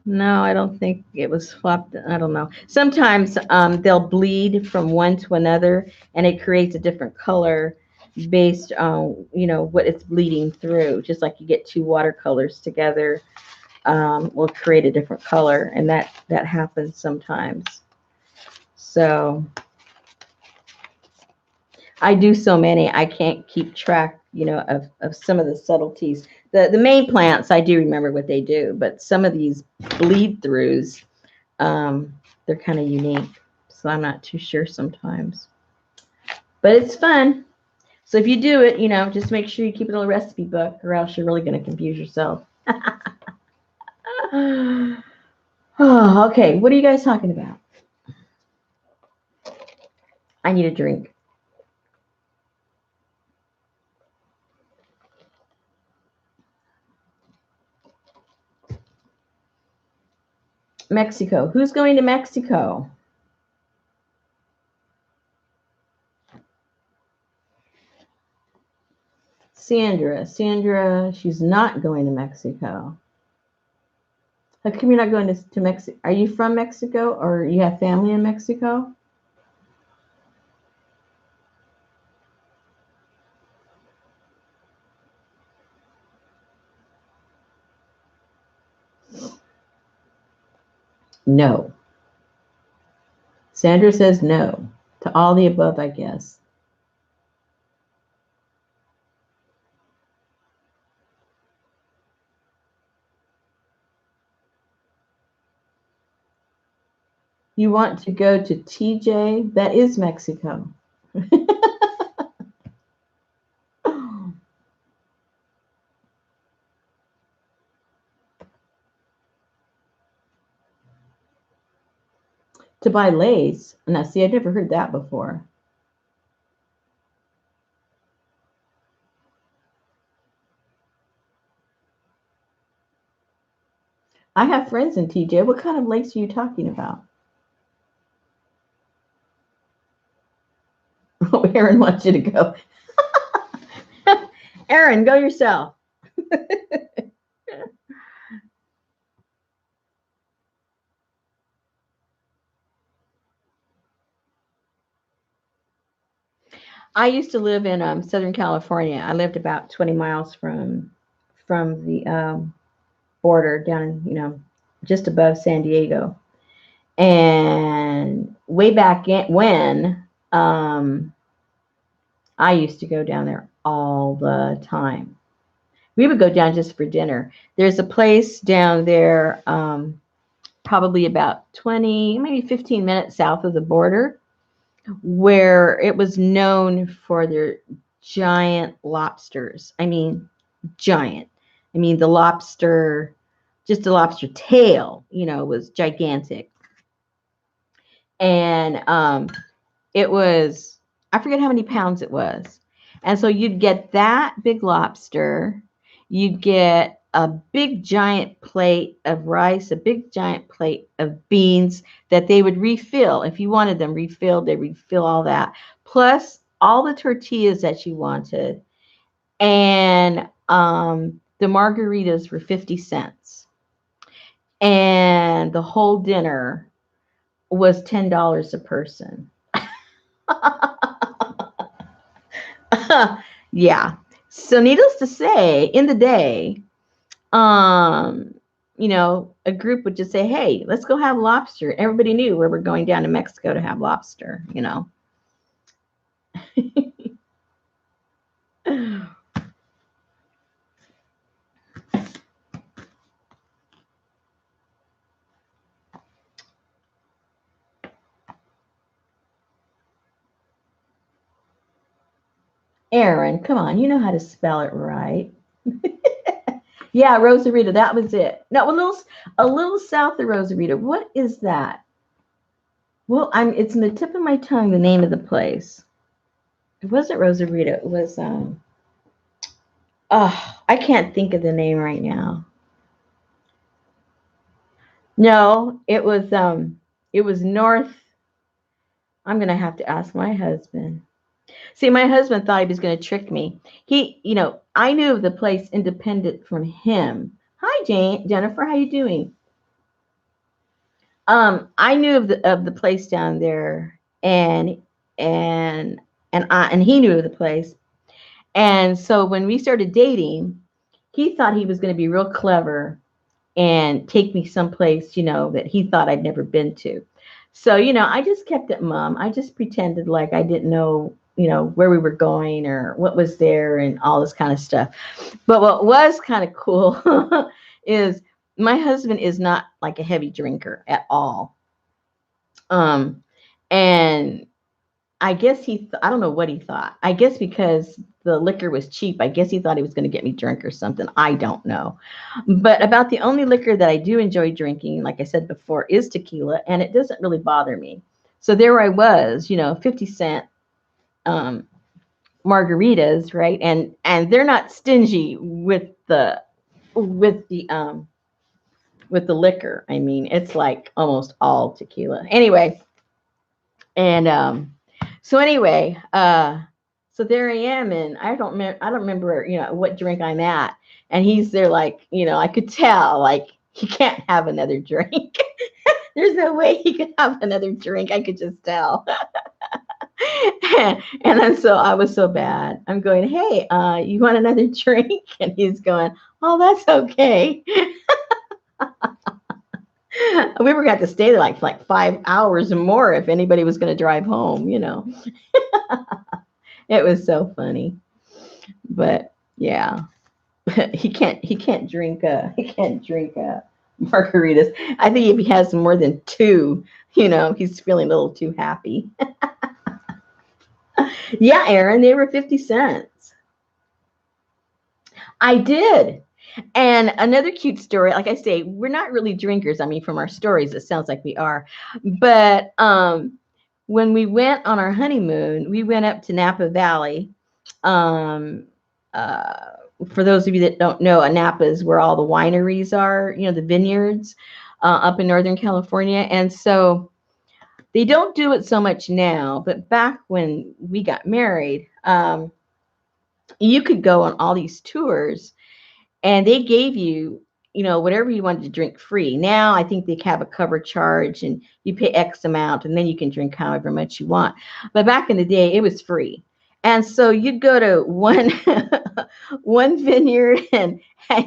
no, I don't think it was flopped. I don't know. Sometimes they'll bleed from one to another, and it creates a different color based on, you know, what it's bleeding through. Just like you get 2 watercolors together, will create a different color, and that happens sometimes. So I do so many, I can't keep track, you know, of some of the subtleties. The main plants, I do remember what they do, but some of these bleed throughs, they're kind of unique. So I'm not too sure sometimes. But it's fun. So if you do it, you know, just make sure you keep it in a recipe book, or else you're really going to confuse yourself. Oh, okay. What are you guys talking about? I need a drink. Mexico. Who's going to Mexico? Sandra, she's not going to Mexico. How come you're not going to Mexico? Are you from Mexico, or you have family in Mexico? No. Sandra says no to all the above, I guess. You want to go to TJ? That is Mexico. To buy lace. Now, see, I'd never heard that before. I have friends in TJ. What kind of lace are you talking about? Oh, Aaron wants you to go. Aaron, go yourself. I used to live in Southern California. I lived about 20 miles from the border down, you know, just above San Diego. And way back when, I used to go down there all the time. We would go down just for dinner. There's a place down there, probably about 20, maybe 15 minutes south of the border, where it was known for their giant lobsters. I mean, giant. I mean, the lobster, just the lobster tail, you know, was gigantic. And it was, I forget how many pounds it was. And so you'd get that big lobster, you'd get a big giant plate of rice, a big giant plate of beans that they would refill. If you wanted them refilled, they refill all that, plus all the tortillas that you wanted. And the margaritas were 50 cents. And the whole dinner was $10 a person. Yeah. So needless to say, in the day, um, a group would just say, "Hey, let's go have lobster." Everybody knew where we're going down to Mexico to have lobster. Aaron, come on, you know how to spell it right. Yeah, Rosarita, that was it. No, a little south of Rosarita. What is that? Well, it's in the tip of my tongue, the name of the place. It wasn't Rosarita. It was oh, I can't think of the name right now. No, it was north. I'm gonna have to ask my husband. See, my husband thought he was gonna trick me. I knew of the place independent from him. Hi, Jennifer, how you doing? I knew of the place down there, and and he knew of the place. And so when we started dating, he thought he was going to be real clever and take me someplace, that he thought I'd never been to. So, I just kept it mum. I just pretended like I didn't know, where we were going or what was there and all this kind of stuff. But what was kind of cool is my husband is not like a heavy drinker at all. Um, and I guess I don't know what he thought. I guess because the liquor was cheap, I guess he thought he was going to get me drunk or something. I don't know. But about the only liquor that I do enjoy drinking, like I said before, is tequila, and it doesn't really bother me. So there I was, 50-cent um, margaritas, right? And they're not stingy with the with the liquor. I mean, it's like almost all tequila. Anyway, and so anyway, so there I am, and I don't remember, what drink I'm at, and he's there like, I could tell like he can't have another drink. There's no way he could have another drink. I could just tell. And then so I was so bad. I'm going, hey, you want another drink? And he's going, oh, that's okay. We were going to stay there like 5 hours or more if anybody was going to drive home. It was so funny. But yeah, he can't drink margaritas. I think if he has more than two, he's feeling a little too happy. Yeah, Aaron, they were 50 cents. I did. And another cute story, like I say, we're not really drinkers. I mean, from our stories, it sounds like we are. But when we went on our honeymoon, we went up to Napa Valley. Um, uh, for those of you that don't know, Napa is where all the wineries are, the vineyards up in Northern California. And so they don't do it so much now, but back when we got married, you could go on all these tours and they gave you, whatever you wanted to drink free. Now I think they have a cover charge and you pay X amount and then you can drink however much you want. But back in the day, it was free. And so you'd go to one one vineyard and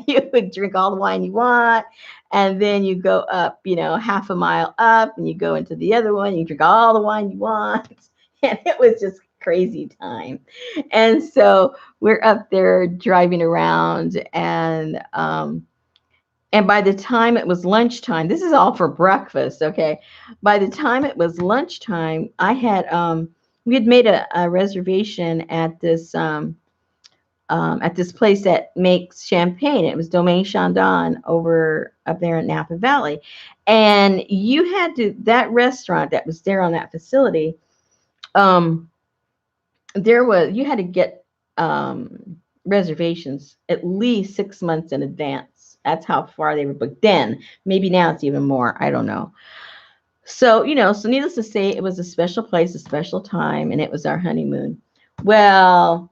you would drink all the wine you want. And then you go up, half a mile up and you go into the other one, you drink all the wine you want. And it was just crazy time. And so we're up there driving around and by the time it was lunchtime, this is all for breakfast, okay? By the time it was lunchtime, we had made a reservation at this place that makes champagne. It was Domaine Chandon over up there in Napa Valley. And that restaurant that was there on that facility, you had to get reservations at least 6 months in advance. That's how far they were booked then. Maybe now it's even more. I don't know. So, so needless to say, it was a special place, a special time, and it was our honeymoon. Well,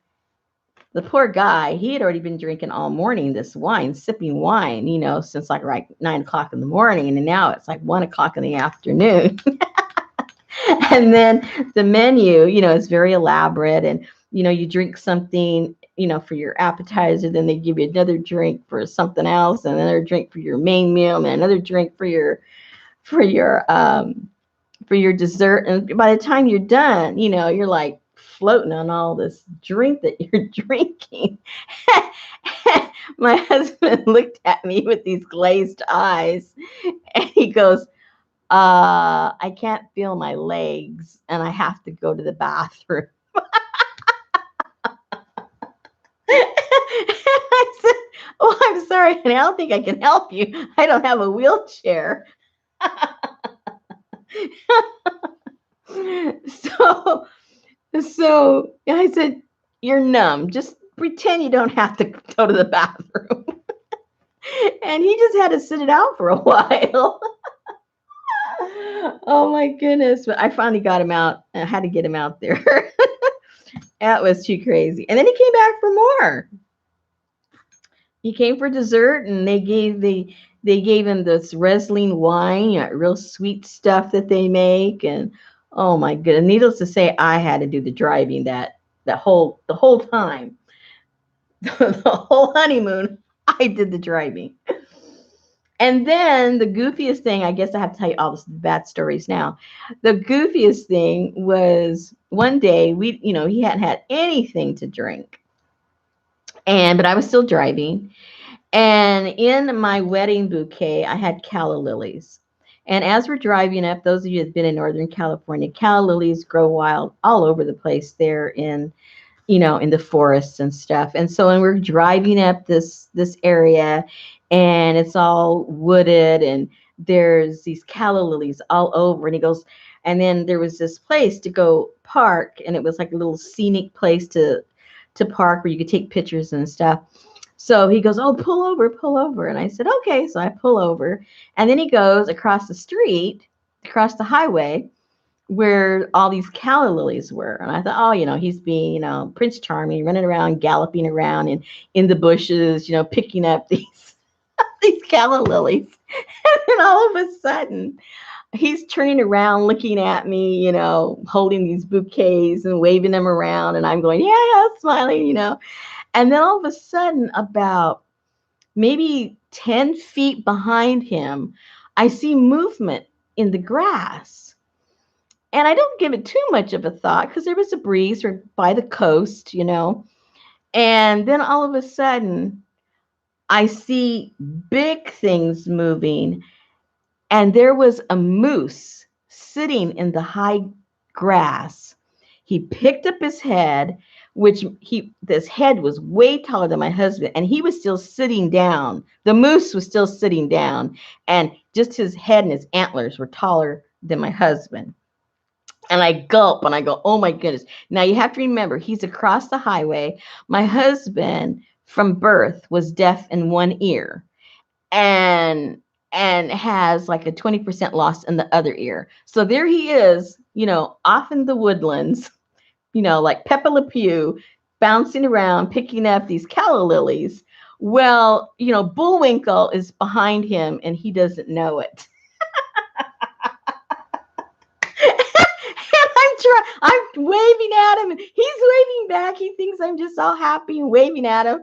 the poor guy, he had already been drinking all morning this wine, sipping wine, since like 9 o'clock in the morning. And now it's like 1 o'clock in the afternoon. And then the menu, is very elaborate. And, you drink something, for your appetizer, then they give you another drink for something else, and another drink for your main meal, and another drink for your dessert. And by the time you're done, you're like floating on all this drink that you're drinking. My husband looked at me with these glazed eyes, and he goes, I can't feel my legs and I have to go to the bathroom. I said, oh, I'm sorry, honey, I don't think I can help you. I don't have a wheelchair. so I said, you're numb. Just pretend you don't have to go to the bathroom. And he just had to sit it out for a while. Oh my goodness. But I finally got him out. I had to get him out there. That was too crazy. And then he came back for more. He came for dessert, and they gave him this Riesling wine, real sweet stuff that they make. And oh my goodness. Needless to say, I had to do the driving the whole time. The whole honeymoon, I did the driving. And then the goofiest thing, I guess I have to tell you all the bad stories now. The goofiest thing was one day he hadn't had anything to drink. But I was still driving. And in my wedding bouquet, I had calla lilies. And as we're driving up, those of you that have been in Northern California, calla lilies grow wild all over the place there in the forests and stuff. And so when we're driving up this area, and it's all wooded, and there's these calla lilies all over, and he goes, and then there was this place to go park, and it was like a little scenic place to park where you could take pictures and stuff. So he goes, oh, pull over. And I said, okay. So I pull over, and then he goes across the street, across the highway, where all these calla lilies were. And I thought, oh, he's being, Prince Charming, running around, galloping around in the bushes, picking up these calla lilies. And then all of a sudden, he's turning around, looking at me, holding these bouquets and waving them around. And I'm going, yeah, smiling, And then all of a sudden, about maybe 10 feet behind him, I see movement in the grass. And I don't give it too much of a thought because there was a breeze by the coast, And then all of a sudden, I see big things moving. And there was a moose sitting in the high grass. He picked up his head, this head was way taller than my husband, and he was still sitting down. The moose was still sitting down, and just his head and his antlers were taller than my husband. And I gulp and I go, oh my goodness. Now you have to remember, he's across the highway. My husband from birth was deaf in one ear and has like a 20% loss in the other ear. So there he is, off in the woodlands, like Pepe Le Pew, bouncing around, picking up these calla lilies. Well, Bullwinkle is behind him and he doesn't know it. I'm waving at him, and he's waving back. He thinks I'm just all happy and waving at him.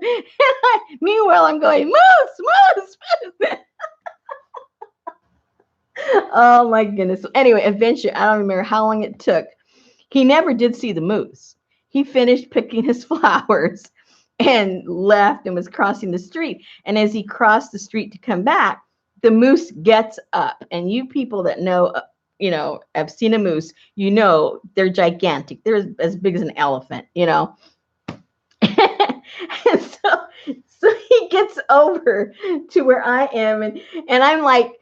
Meanwhile, I'm going, moose. Oh my goodness. So anyway, eventually, I don't remember how long it took. He never did see the moose. He finished picking his flowers and left and was crossing the street. And as he crossed the street to come back, the moose gets up. And you people that know, I've seen a moose, they're gigantic. They're as big as an elephant, And so he gets over to where I am, and I'm like,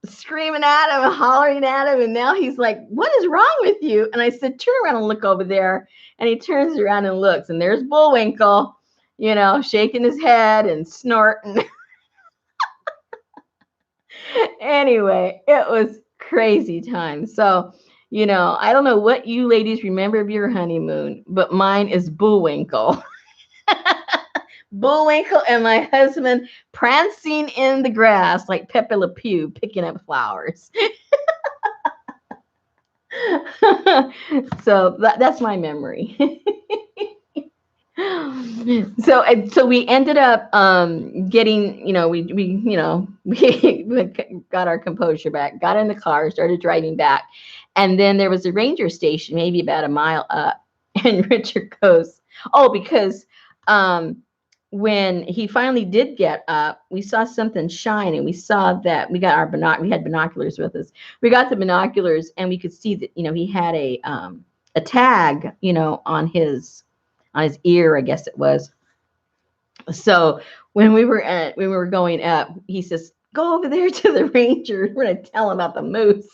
screaming at him and hollering at him. And now he's like, what is wrong with you? And I said, turn around and look over there. And he turns around and looks, and there's Bullwinkle, shaking his head and snorting. Anyway, it was crazy time. So, I don't know what you ladies remember of your honeymoon, but mine is Bullwinkle. Bullwinkle and my husband prancing in the grass like Pepe Le Pew picking up flowers. So that's my memory. So we ended up getting, we got our composure back, got in the car, started driving back, and then there was a ranger station maybe about a mile up, and Richard goes, oh, because um when he finally did get up, we saw something shine, and we saw that we got we had binoculars with us. We got the binoculars, and we could see that he had a tag on his ear, I guess it was. So when we were going up, he says, "Go over there to the ranger. We're gonna tell him about the moose."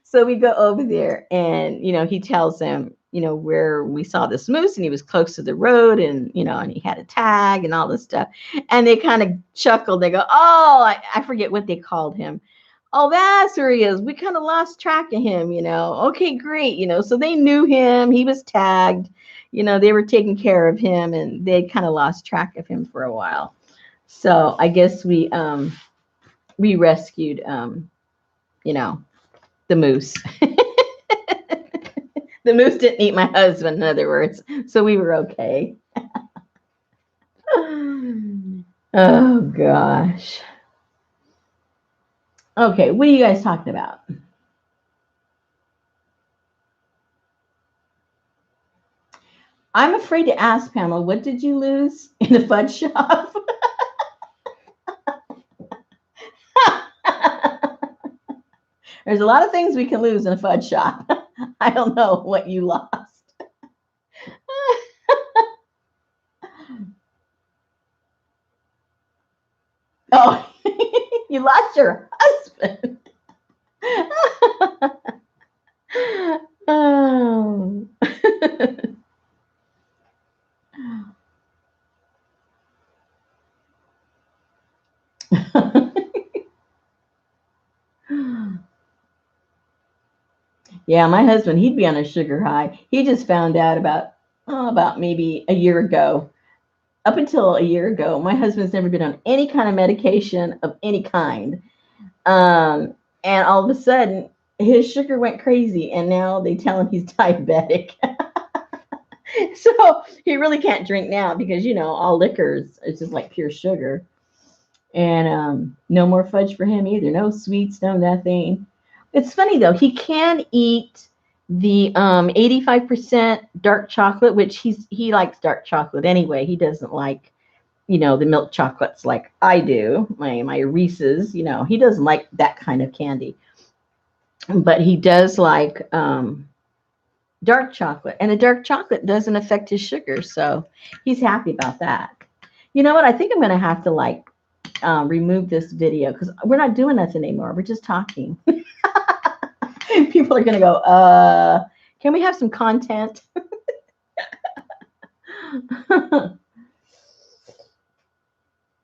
So we go over there, and he tells them where we saw this moose, and he was close to the road, and and he had a tag and all this stuff. And they kind of chuckled. They go, "Oh, I forget what they called him. Oh, that's where he is. We kind of lost track of him, Okay, great, So they knew him. He was tagged. They were taking care of him, and they kind of lost track of him for a while. So I guess we rescued the moose. The moose didn't eat my husband, in other words. So we were okay. Oh gosh. Okay, what are you guys talking about? I'm afraid to ask, Pamela, what did you lose in the fudge shop? There's a lot of things we can lose in a fudge shop. I don't know what you lost. Oh, you lost your husband. Oh. Yeah, my husband, he'd be on a sugar high. He just found out about maybe a year ago. Up until a year ago, my husband's never been on any kind of medication of any kind. And all of a sudden, his sugar went crazy, and now they tell him he's diabetic. So he really can't drink now because all liquors is just like pure sugar. And no more fudge for him either. No sweets, no nothing. It's funny though, he can eat the 85% dark chocolate, which he likes dark chocolate anyway. He doesn't like the milk chocolates like I do, my Reese's. He doesn't like that kind of candy, but he does like dark chocolate, and the dark chocolate doesn't affect his sugar, so he's happy about that. You know what? I think I'm going to have to remove this video because we're not doing nothing anymore. We're just talking. People are going to go, can we have some content?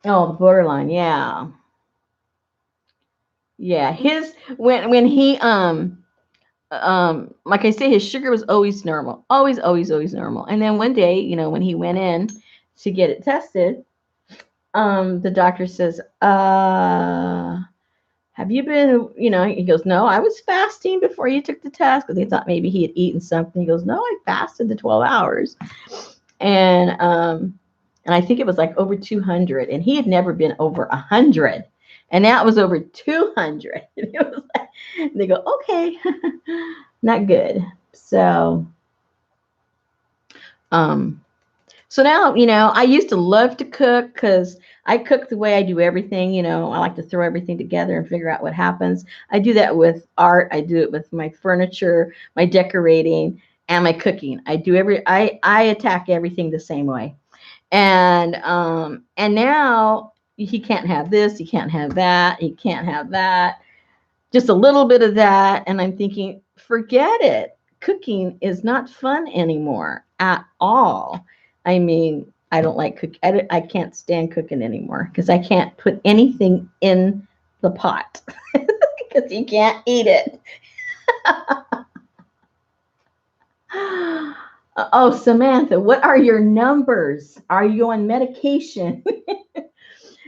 Oh, the borderline. Yeah. Yeah. When he, like I say, his sugar was always normal, always, always, always normal. And then one day, when he went in to get it tested, the doctor says, have you been, he goes, no, I was fasting before you took the test, because they thought maybe he had eaten something. He goes, no, I fasted the 12 hours. And I think it was like over 200, and he had never been over 100. And now it was over 200. It was like, they go, okay, not good. So now, I used to love to cook because I cook the way I do everything. I like to throw everything together and figure out what happens. I do that with art. I do it with my furniture, my decorating, and my cooking. I attack everything the same way. And now he can't have this, he can't have that, he can't have that. Just a little bit of that. And I'm thinking, forget it. Cooking is not fun anymore at all. I mean, I don't like cooking. I can't stand cooking anymore because I can't put anything in the pot because you can't eat it. Oh, Samantha, what are your numbers? Are you on medication?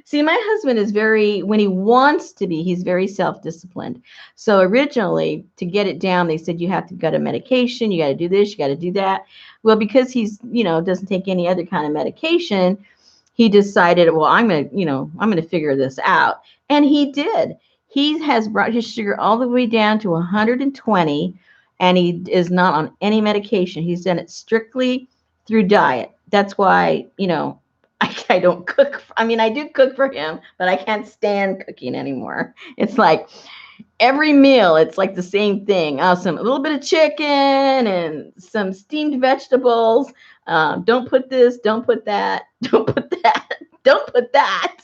See, my husband is very, when he wants to be, he's very self-disciplined. So originally, to get it down, they said you have to go to medication, you got to do this, you got to do that. Well, because he's, doesn't take any other kind of medication, he decided, well, I'm going to figure this out. And he did. He has brought his sugar all the way down to 120, and he is not on any medication. He's done it strictly through diet. That's why, I don't cook. I mean, I do cook for him, but I can't stand cooking anymore. It's like every meal, it's like the same thing. A little bit of chicken and some steamed vegetables. Don't put this, don't put that, don't put that, don't put that.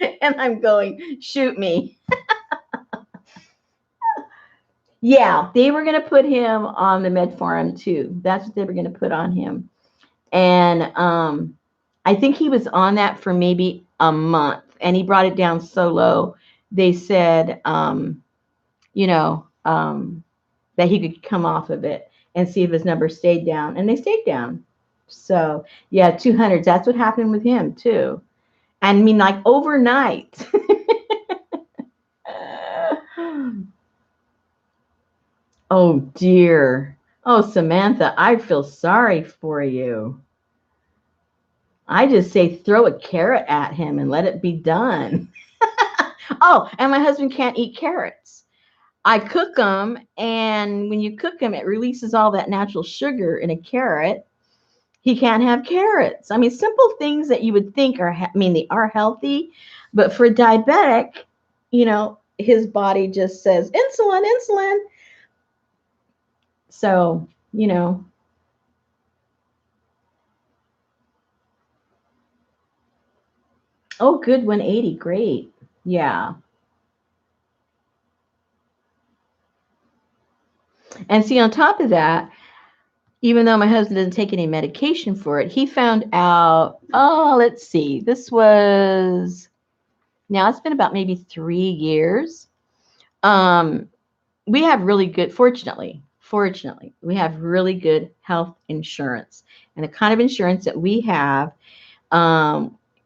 And I'm going, shoot me. Yeah, they were going to put him on the metformin too. That's what they were going to put on him. And I think he was on that for maybe a month, and he brought it down so low. They said, that he could come off of it and see if his numbers stayed down, and they stayed down. So yeah, 200s. That's what happened with him too. And I mean, like overnight. Oh dear. Oh, Samantha, I feel sorry for you. I just say throw a carrot at him and let it be done. Oh, and my husband can't eat carrots. I cook them, and when you cook them, it releases all that natural sugar in a carrot. He can't have carrots. I mean, simple things that you would think they are healthy, but for a diabetic, his body just says insulin, insulin. So, oh, good 180, great. Yeah. And see, on top of that, even though my husband doesn't take any medication for it, he found out, let's see, now it's been about maybe 3 years. We have really good, fortunately, we have really good health insurance. And the kind of insurance that we have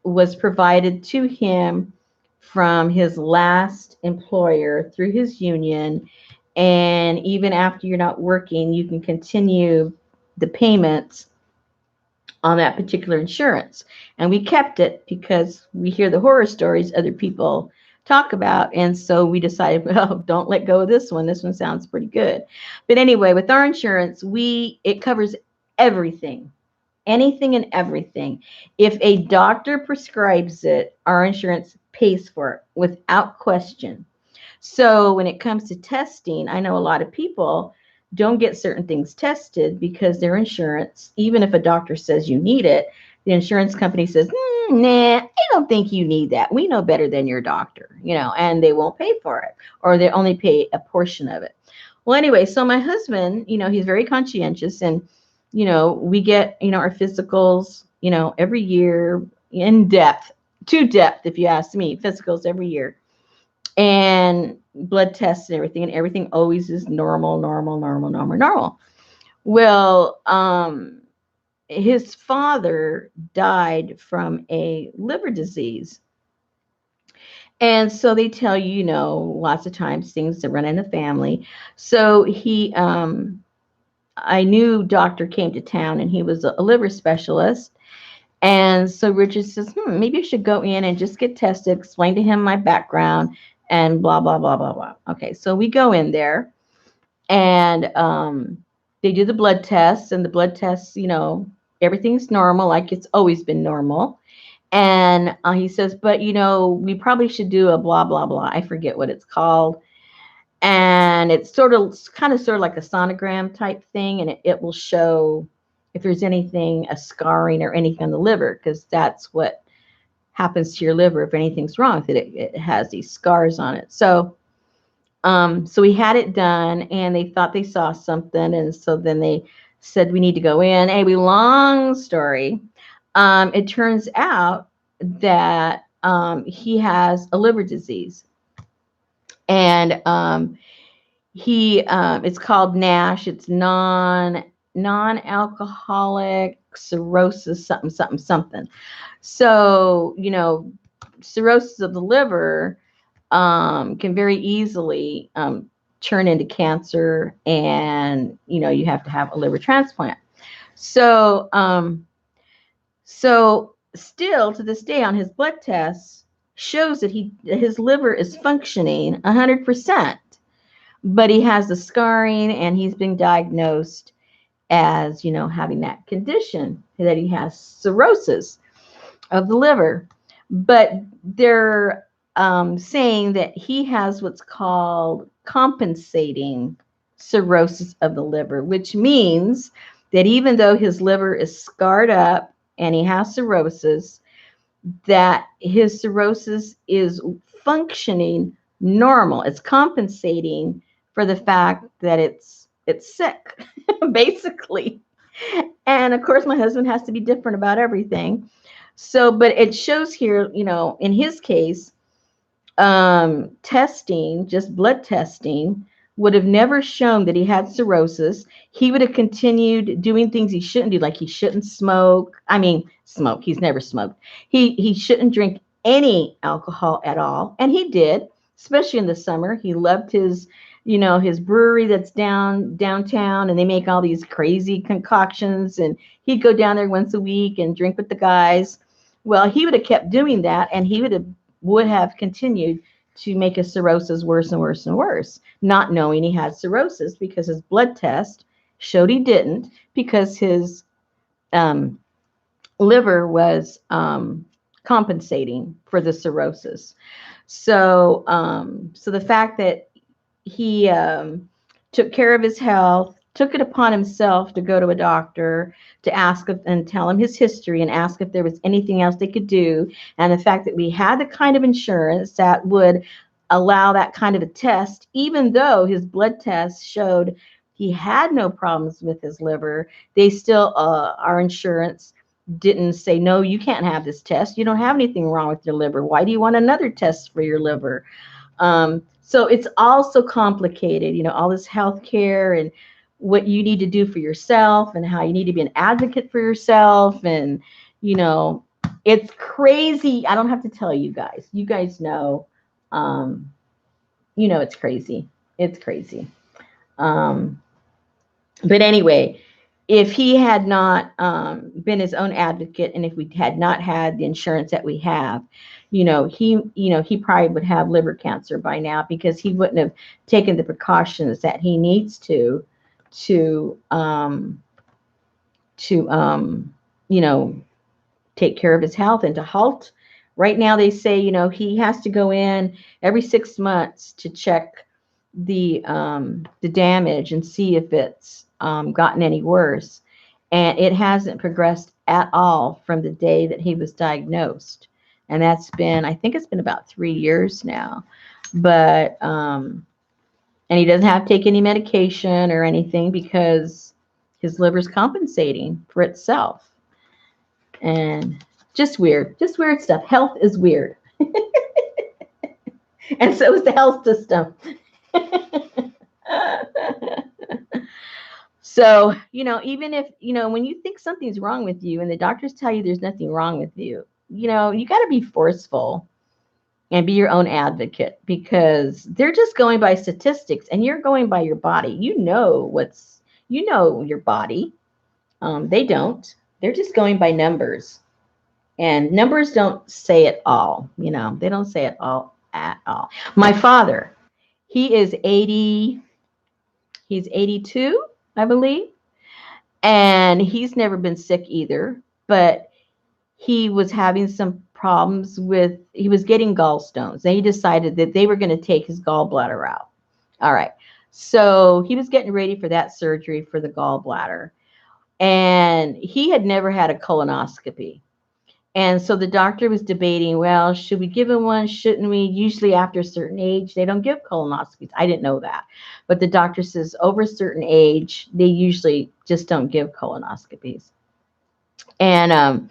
was provided to him from his last employer through his union. And even after you're not working, you can continue the payments on that particular insurance. And we kept it because we hear the horror stories other people talk about. And so we decided, well, don't let go of this one. This one sounds pretty good. But anyway, with our insurance, it covers everything, anything and everything. If a doctor prescribes it, our insurance pays for it without question. So when it comes to testing, I know a lot of people don't get certain things tested because their insurance, even if a doctor says you need it, the insurance company says, nah, I don't think you need that. We know better than your doctor, and they won't pay for it, or they only pay a portion of it. Well, anyway, so my husband, he's very conscientious, and, we get, our physicals, every year in depth, to depth, if you ask me, physicals every year, and blood tests and everything always is normal. Well, his father died from a liver disease. And so they tell you, lots of times things that run in the family. So I knew doctor came to town, and he was a liver specialist. And so Richard says, maybe I should go in and just get tested, explain to him my background, and blah, blah, blah, blah, blah. Okay, so we go in there, and they do the blood tests, and the blood tests, everything's normal, like it's always been normal. And he says, but, we probably should do a blah, blah, blah. I forget what it's called. And it's sort of like a sonogram type thing, and it will show if there's anything, a scarring or anything on the liver, because that's what happens to your liver if anything's wrong with it. It has these scars on it. So we had it done, and they thought they saw something, and so then they said we need to go in. Long story. It turns out that he has a liver disease, and it's called NASH. It's non-alcoholic cirrhosis, something, something, something. So, cirrhosis of the liver can very easily turn into cancer, and you have to have a liver transplant. So, still to this day on his blood tests shows that his liver is functioning 100%, but he has the scarring, and he's been diagnosed as having that condition, that he has cirrhosis of the liver. But they're saying that he has what's called compensating cirrhosis of the liver, which means that even though his liver is scarred up and he has cirrhosis, that his cirrhosis is functioning normal. It's compensating for the fact that it's sick, basically. And of course, my husband has to be different about everything. So, but it shows here, in his case, testing, just blood testing, would have never shown that he had cirrhosis. He would have continued doing things he shouldn't do, like he shouldn't smoke. I mean, smoke. He's never smoked. He shouldn't drink any alcohol at all, and he did, especially in the summer. He loved his brewery that's downtown, and they make all these crazy concoctions, and he'd go down there once a week and drink with the guys. Well, he would have kept doing that, and he would have continued to make his cirrhosis worse and worse and worse, not knowing he had cirrhosis, because his blood test showed he didn't, because his liver was compensating for the cirrhosis. So, so the fact that he took care of his health, took it upon himself to go to a doctor to ask and tell him his history and ask if there was anything else they could do. And the fact that we had the kind of insurance that would allow that kind of a test, even though his blood test showed he had no problems with his liver, they still, our insurance didn't say, no, you can't have this test. You don't have anything wrong with your liver. Why do you want another test for your liver? So it's all so complicated, all this healthcare and what you need to do for yourself and how you need to be an advocate for yourself. And, it's crazy. I don't have to tell you guys. You guys know, it's crazy. It's crazy. But anyway, if he had not been his own advocate, and if we had not had the insurance that we have, he probably would have liver cancer by now, because he wouldn't have taken the precautions that he needs to take care of his health and to halt. Right now, they say, he has to go in every 6 months to check the damage and see if it's gotten any worse. And it hasn't progressed at all from the day that he was diagnosed. And that's been, I think it's been about 3 years now. But, and he doesn't have to take any medication or anything, because his liver's compensating for itself. And just weird stuff. Health is weird. And so is the health system. So, even if, when you think something's wrong with you and the doctors tell you there's nothing wrong with you, you got to be forceful and be your own advocate, because they're just going by statistics and you're going by your body. You know your body. They don't. They're just going by numbers. And numbers don't say it all. They don't say it all at all. My father, he's 82, I believe. And he's never been sick either, but he was having some problems he was getting gallstones. And he decided that they were going to take his gallbladder out. All right. So he was getting ready for that surgery for the gallbladder. And he had never had a colonoscopy. And so the doctor was debating, well, should we give him one? Shouldn't we? Usually after a certain age, they don't give colonoscopies. I didn't know that. But the doctor says over a certain age, they usually just don't give colonoscopies. And,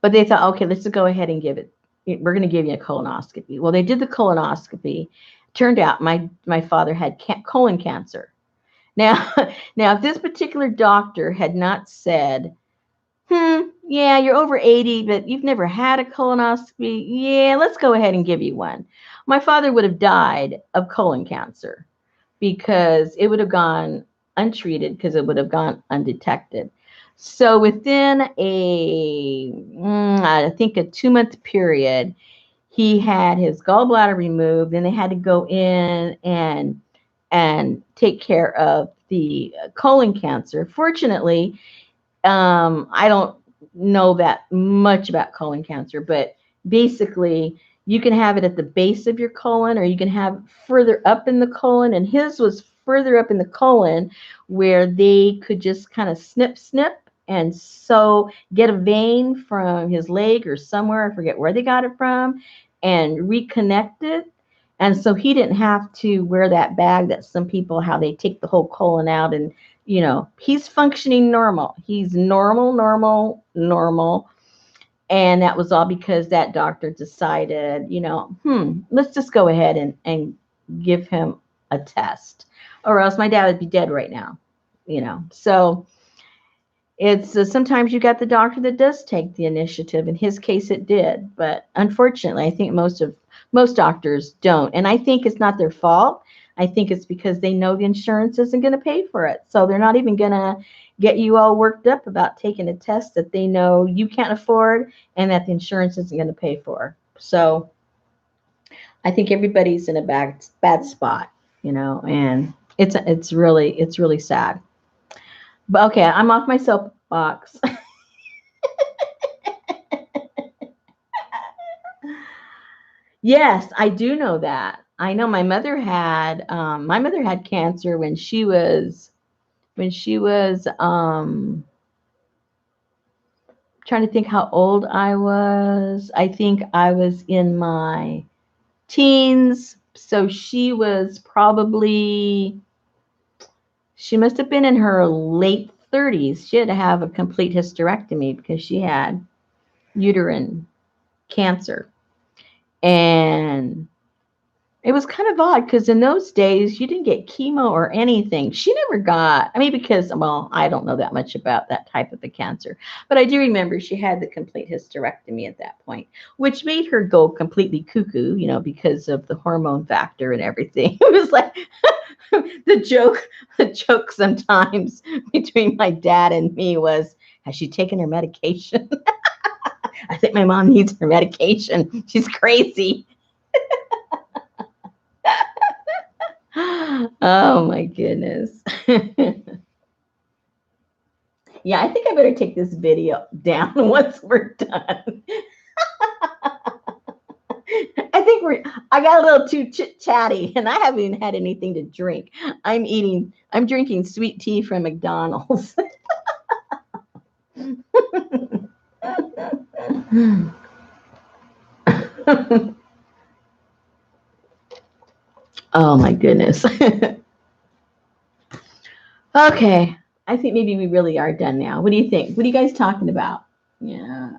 but they thought, okay, let's just go ahead and give it we're going to give you a colonoscopy. Well, they did the colonoscopy. Turned out my father had colon cancer. Now, now, if this particular doctor had not said, yeah, you're over 80, but you've never had a colonoscopy. Yeah, let's go ahead and give you one. My father would have died of colon cancer because it would have gone untreated, because it would have gone undetected. So within I think a 2-month period, he had his gallbladder removed, and they had to go in and take care of the colon cancer. Fortunately, I don't know that much about colon cancer, but basically you can have it at the base of your colon, or you can have further up in the colon. And his was further up in the colon, where they could just kind of snip, and so get a vein from his leg or somewhere, I forget where they got it from, and reconnect it. And so he didn't have to wear that bag that some people, how they take the whole colon out, and he's functioning normal. He's normal. And that was all because that doctor decided, let's just go ahead and give him a test, or else my dad would be dead right now. So it's sometimes you got the doctor that does take the initiative. In his case, it did. But unfortunately, I think most doctors don't. And I think it's not their fault. I think it's because they know the insurance isn't going to pay for it. So they're not even going to get you all worked up about taking a test that they know you can't afford and that the insurance isn't going to pay for. So I think everybody's in a bad spot, and it's really sad. But okay, I'm off my soapbox. Yes, I do know that. I know my mother had cancer when she was trying to think how old I was. I think I was in my teens. So she must have been in her late 30s. She had to have a complete hysterectomy because she had uterine cancer. And it was kind of odd because in those days you didn't get chemo or anything. She never got, because, well, I don't know that much about that type of a cancer, but I do remember she had the complete hysterectomy at that point, which made her go completely cuckoo, because of the hormone factor and everything. It was like the joke sometimes between my dad and me was, has she taken her medication? I think my mom needs her medication. She's crazy. Oh my goodness. Yeah, I think I better take this video down once we're done. I got a little too chit-chatty, and I haven't even had anything to drink. I'm drinking sweet tea from McDonald's. Oh my goodness. Okay, I think maybe we really are done now. What do you think? What are you guys talking about? Yeah.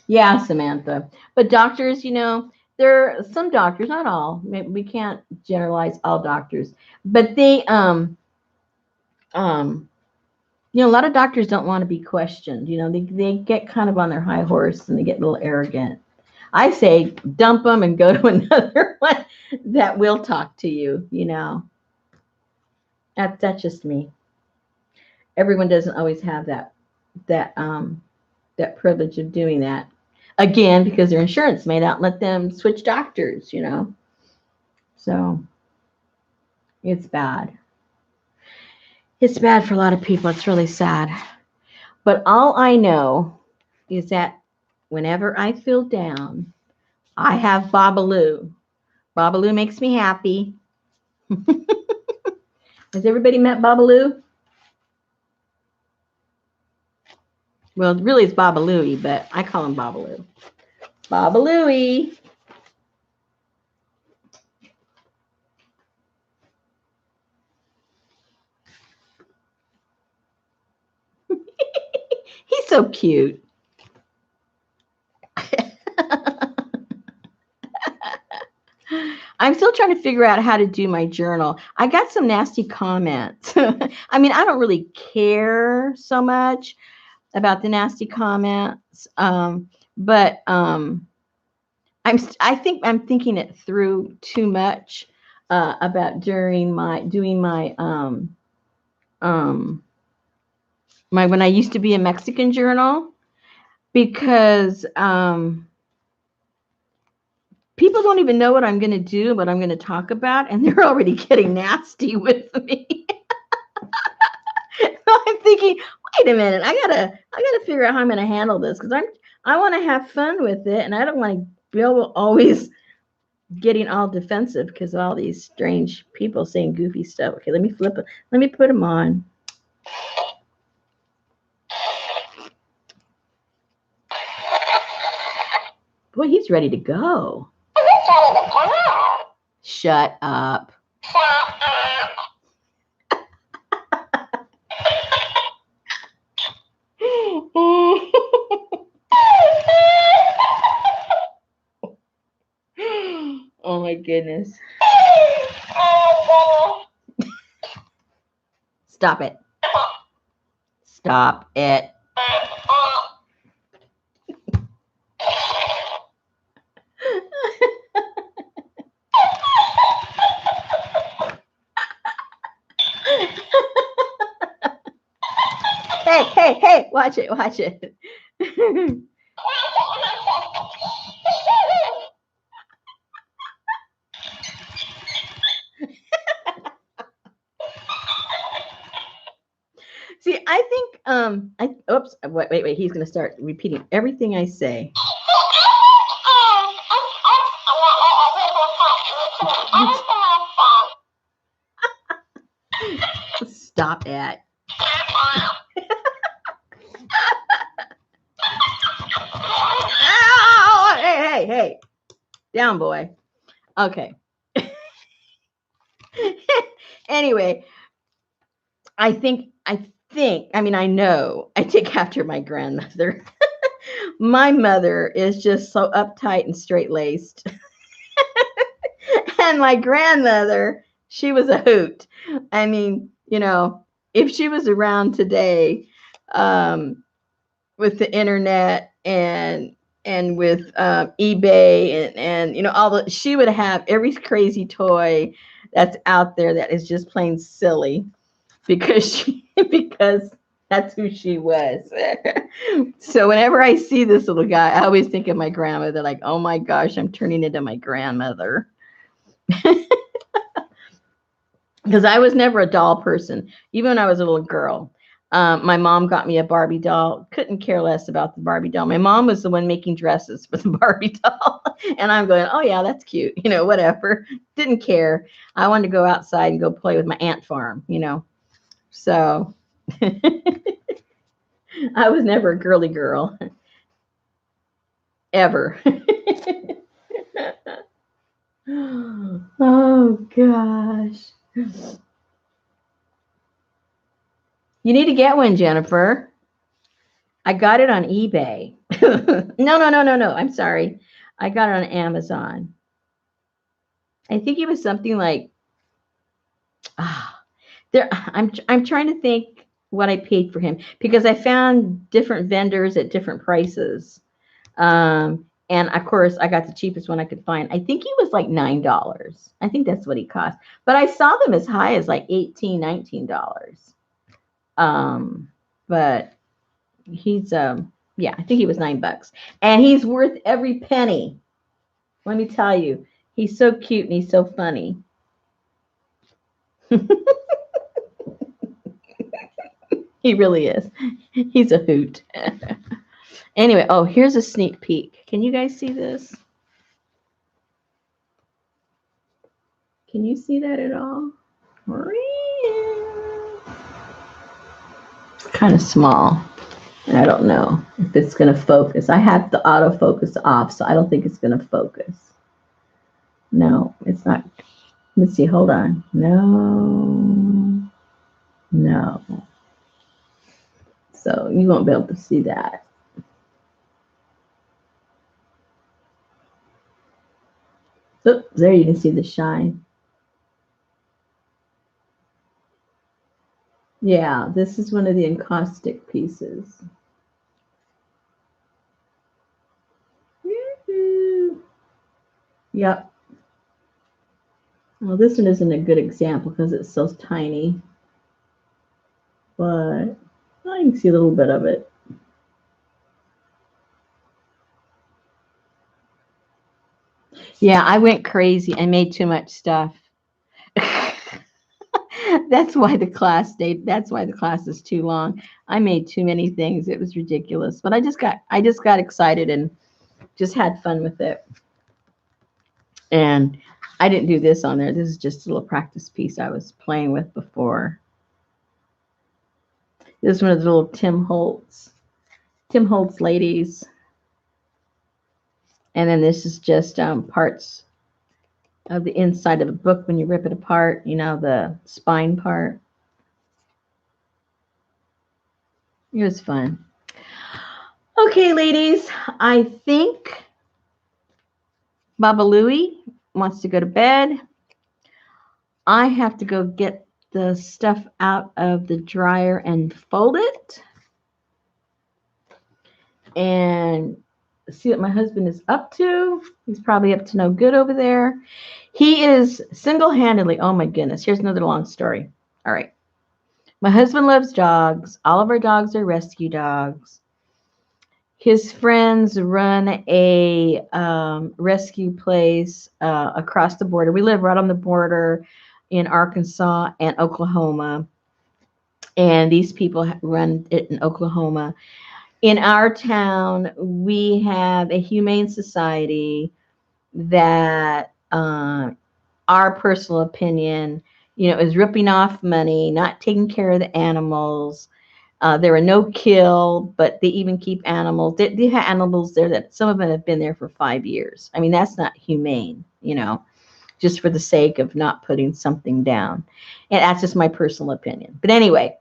Yeah, Samantha. But doctors, there are some doctors, not all. We can't generalize all doctors, but a lot of doctors don't want to be questioned. They get kind of on their high horse and they get a little arrogant. I say dump them and go to another one that will talk to you. That's just me. Everyone doesn't always have that that privilege of doing that. Again, because their insurance may not let them switch doctors. So it's bad. It's bad for a lot of people. It's really sad. But all I know is that whenever I feel down, I have Babalu. Babalu makes me happy. Has everybody met Babalu? Well, really it's Babalooey, but I call him Babalu. Babalooey. so cute. I'm still trying to figure out how to do my journal. I got some nasty comments. I mean, I don't really care so much about the nasty comments, but I think I'm thinking it through too much about doing my when I used to be a Mexican journal, because people don't even know what I'm going to do, what I'm going to talk about, and they're already getting nasty with me. I'm thinking, wait a minute, I gotta figure out how I'm going to handle this, because I want to have fun with it, and I don't want to be always getting all defensive because of all these strange people saying goofy stuff. Okay, let me flip it. Let me put them on. Boy, he's ready to go. Shut up. Oh my goodness. Stop it. Stop it. Hey, watch it. See, I think oops, wait, he's gonna start repeating everything I say. Stop it. Oh, hey. Down, boy. Okay. Anyway, I mean, I know I take after my grandmother. My mother is just so uptight and straight-laced. And my grandmother, she was a hoot. I mean, if she was around today, with the internet and with eBay and she would have every crazy toy that's out there that is just plain silly, because that's who she was. So whenever I see this little guy, I always think of my grandmother, like, oh my gosh, I'm turning into my grandmother. Because I was never a doll person, even when I was a little girl. My mom got me a Barbie doll. Couldn't care less about the Barbie doll. My mom was the one making dresses for the Barbie doll. And I'm going, oh, yeah, that's cute. Whatever. Didn't care. I wanted to go outside and go play with my ant farm, So I was never a girly girl. Ever. Oh, gosh. You need to get one, Jennifer. I got it on eBay. No. I'm sorry. I got it on Amazon. I think it was something like I'm trying to think what I paid for him, because I found different vendors at different prices. And of course, I got the cheapest one I could find. I think he was like $9. I think that's what he cost. But I saw them as high as like $18, $19. But he's yeah, I think he was $9. And he's worth every penny. Let me tell you, he's so cute and he's so funny. He really is. He's a hoot. Anyway, oh, here's a sneak peek. Can you guys see this? Can you see that at all? It's kind of small. And I don't know if it's going to focus. I have the autofocus off, so I don't think it's going to focus. No, it's not. Let's see. Hold on. No. So you won't be able to see that. So there you can see the shine. Yeah, this is one of the encaustic pieces. Yep. Well, this one isn't a good example because it's so tiny, but I can see a little bit of it. Yeah, I went crazy. I made too much stuff. That's why the class stayed. That's why the class is too long. I made too many things. It was ridiculous. But I just got excited and just had fun with it. And I didn't do this on there. This is just a little practice piece I was playing with before. This is one of the little Tim Holtz ladies. And then this is just parts of the inside of a book when you rip it apart, the spine part. It was fun. Okay, ladies, I think Baba Louie wants to go to bed. I have to go get the stuff out of the dryer and fold it and see what my husband is up to. He's probably up to no good over there. He is single-handedly, oh my goodness, here's another long story. All right. My husband loves dogs. All of our dogs are rescue dogs. His friends run a rescue place across the border. We live right on the border in Arkansas and Oklahoma. And these people run it in Oklahoma. In our town, we have a humane society that our personal opinion, is ripping off money, not taking care of the animals. There are no kill, but they even keep animals. They have animals there that some of them have been there for 5 years. I mean, that's not humane, just for the sake of not putting something down. And that's just my personal opinion. But anyway,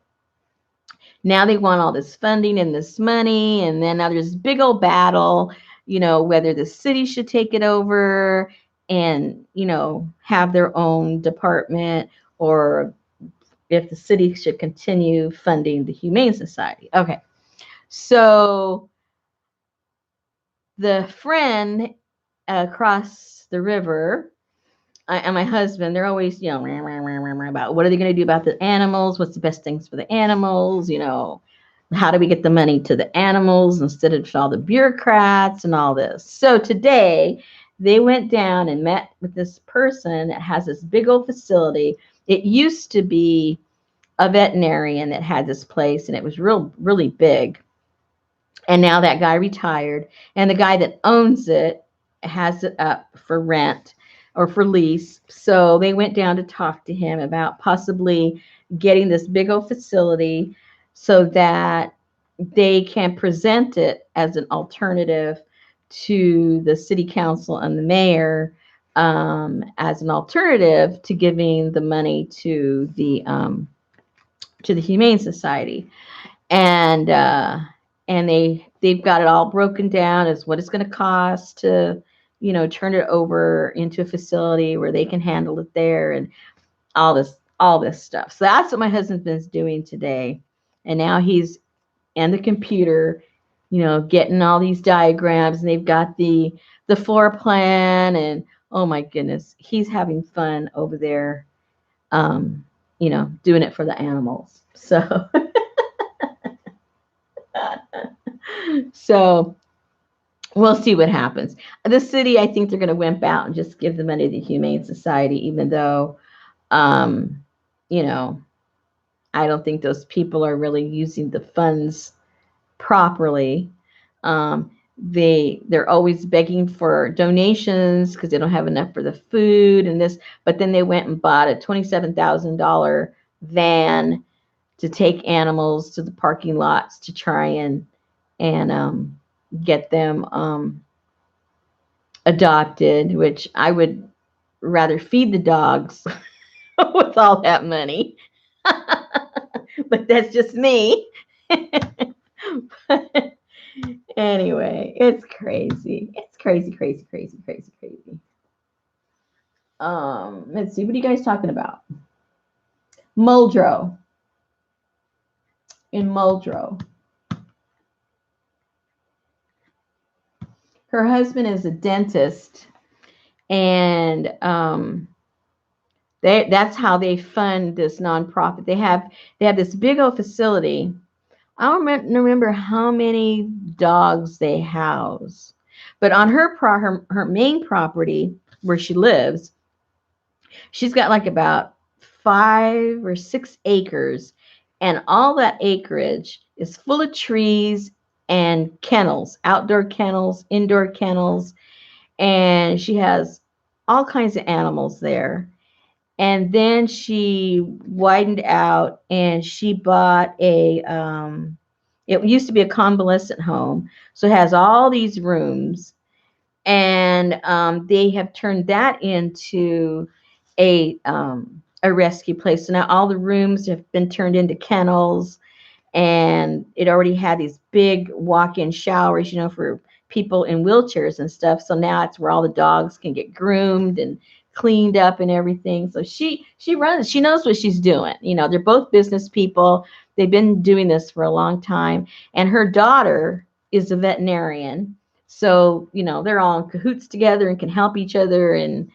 now they want all this funding and this money. And then now there's this big old battle, whether the city should take it over and, have their own department, or if the city should continue funding the Humane Society. Okay. So the friend across the river and my husband, they're always, about what are they going to do about the animals? What's the best things for the animals? How do we get the money to the animals instead of all the bureaucrats and all this? So today they went down and met with this person that has this big old facility. It used to be a veterinarian that had this place, and it was really big. And now that guy retired, and the guy that owns it has it up for rent or for lease. So they went down to talk to him about possibly getting this big old facility so that they can present it as an alternative to the city council and the mayor, as an alternative to giving the money to the Humane Society. And they've got it all broken down as what it's going to cost to turn it over into a facility where they can handle it there, and all this stuff. So that's what my husband's been doing today. And now he's in the computer, getting all these diagrams, and they've got the floor plan, and oh my goodness, he's having fun over there, doing it for the animals. So so we'll see what happens. The city, I think they're going to wimp out and just give the money to the Humane Society, even though, you know, I don't think those people are really using the funds properly. They're always begging for donations because they don't have enough for the food and this. But then they went and bought a $27,000 van to take animals to the parking lots to try and get them adopted, which I would rather feed the dogs with all that money. But that's just me. Anyway, it's crazy. It's crazy, crazy, crazy, crazy, crazy. Let's see. What are you guys talking about? Muldrow. In Muldrow. Her husband is a dentist, and that's how they fund this nonprofit. They have this big old facility. I don't remember how many dogs they house, but on her main property where she lives, she's got like about 5 or 6 acres, and all that acreage is full of trees and kennels, outdoor kennels, indoor kennels, and she has all kinds of animals there. And then she widened out and she bought it used to be a convalescent home. So it has all these rooms, and they have turned that into a rescue place. So now all the rooms have been turned into kennels, and it already had these big walk-in showers, for people in wheelchairs and stuff. So now it's where all the dogs can get groomed and cleaned up and everything. So she knows what she's doing. They're both business people. They've been doing this for a long time. And her daughter is a veterinarian. So, they're all in cahoots together and can help each other, and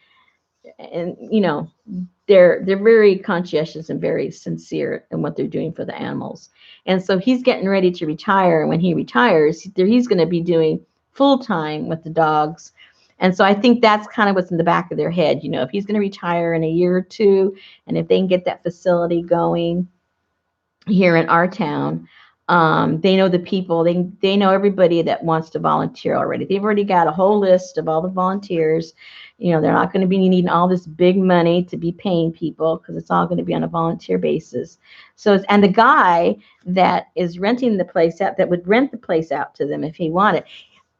they're very conscientious and very sincere in what they're doing for the animals. And so he's getting ready to retire, and when he retires, he's going to be doing full time with the dogs. And so I think that's kind of what's in the back of their head. If he's going to retire in a year or two, and if they can get that facility going here in our town, they know the people, they know everybody that wants to volunteer already. They've already got a whole list of all the volunteers. They're not going to be needing all this big money to be paying people, because it's all going to be on a volunteer basis. So, and the guy that is renting the place out, that would rent the place out to them if he wanted,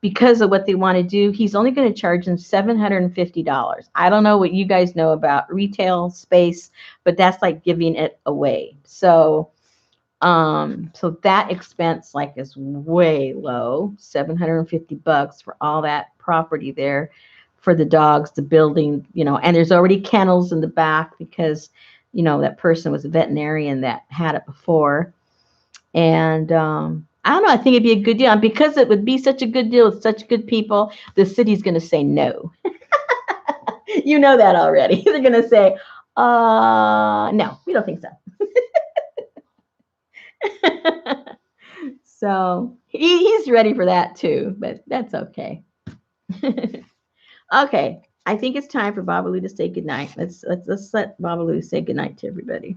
because of what they want to do, he's only going to charge them $750. I don't know what you guys know about retail space, but that's like giving it away. So that expense is way low, $750 for all that property there for the dogs, the building, and there's already kennels in the back because, that person was a veterinarian that had it before. And I don't know, I think it'd be a good deal. And because it would be such a good deal with such good people, the city's going to say no. You know that already. They're going to say, no, we don't think so. So he's ready for that too, but that's okay. Okay, I think it's time for Babalu to say goodnight. Let's let Babalu say goodnight to everybody.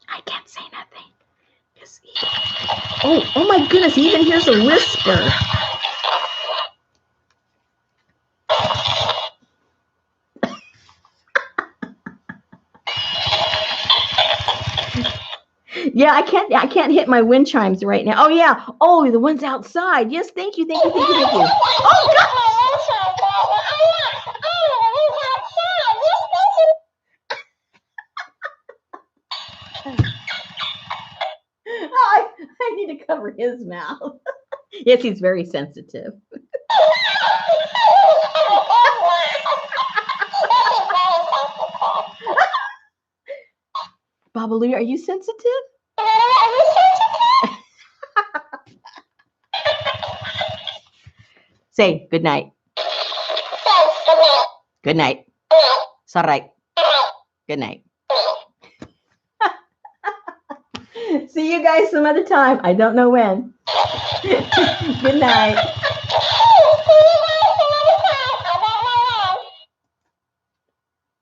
I can't say nothing. Oh my goodness, he even hears a whisper. Yeah, I can't hit my wind chimes right now. Oh yeah. Oh, the one's outside. Yes, thank you. Oh God. I need to cover his mouth. Yes, he's very sensitive. Babalu, are you sensitive? Say good night. Good night. It's all right. Good night. See you guys some other time. I don't know when. Good night.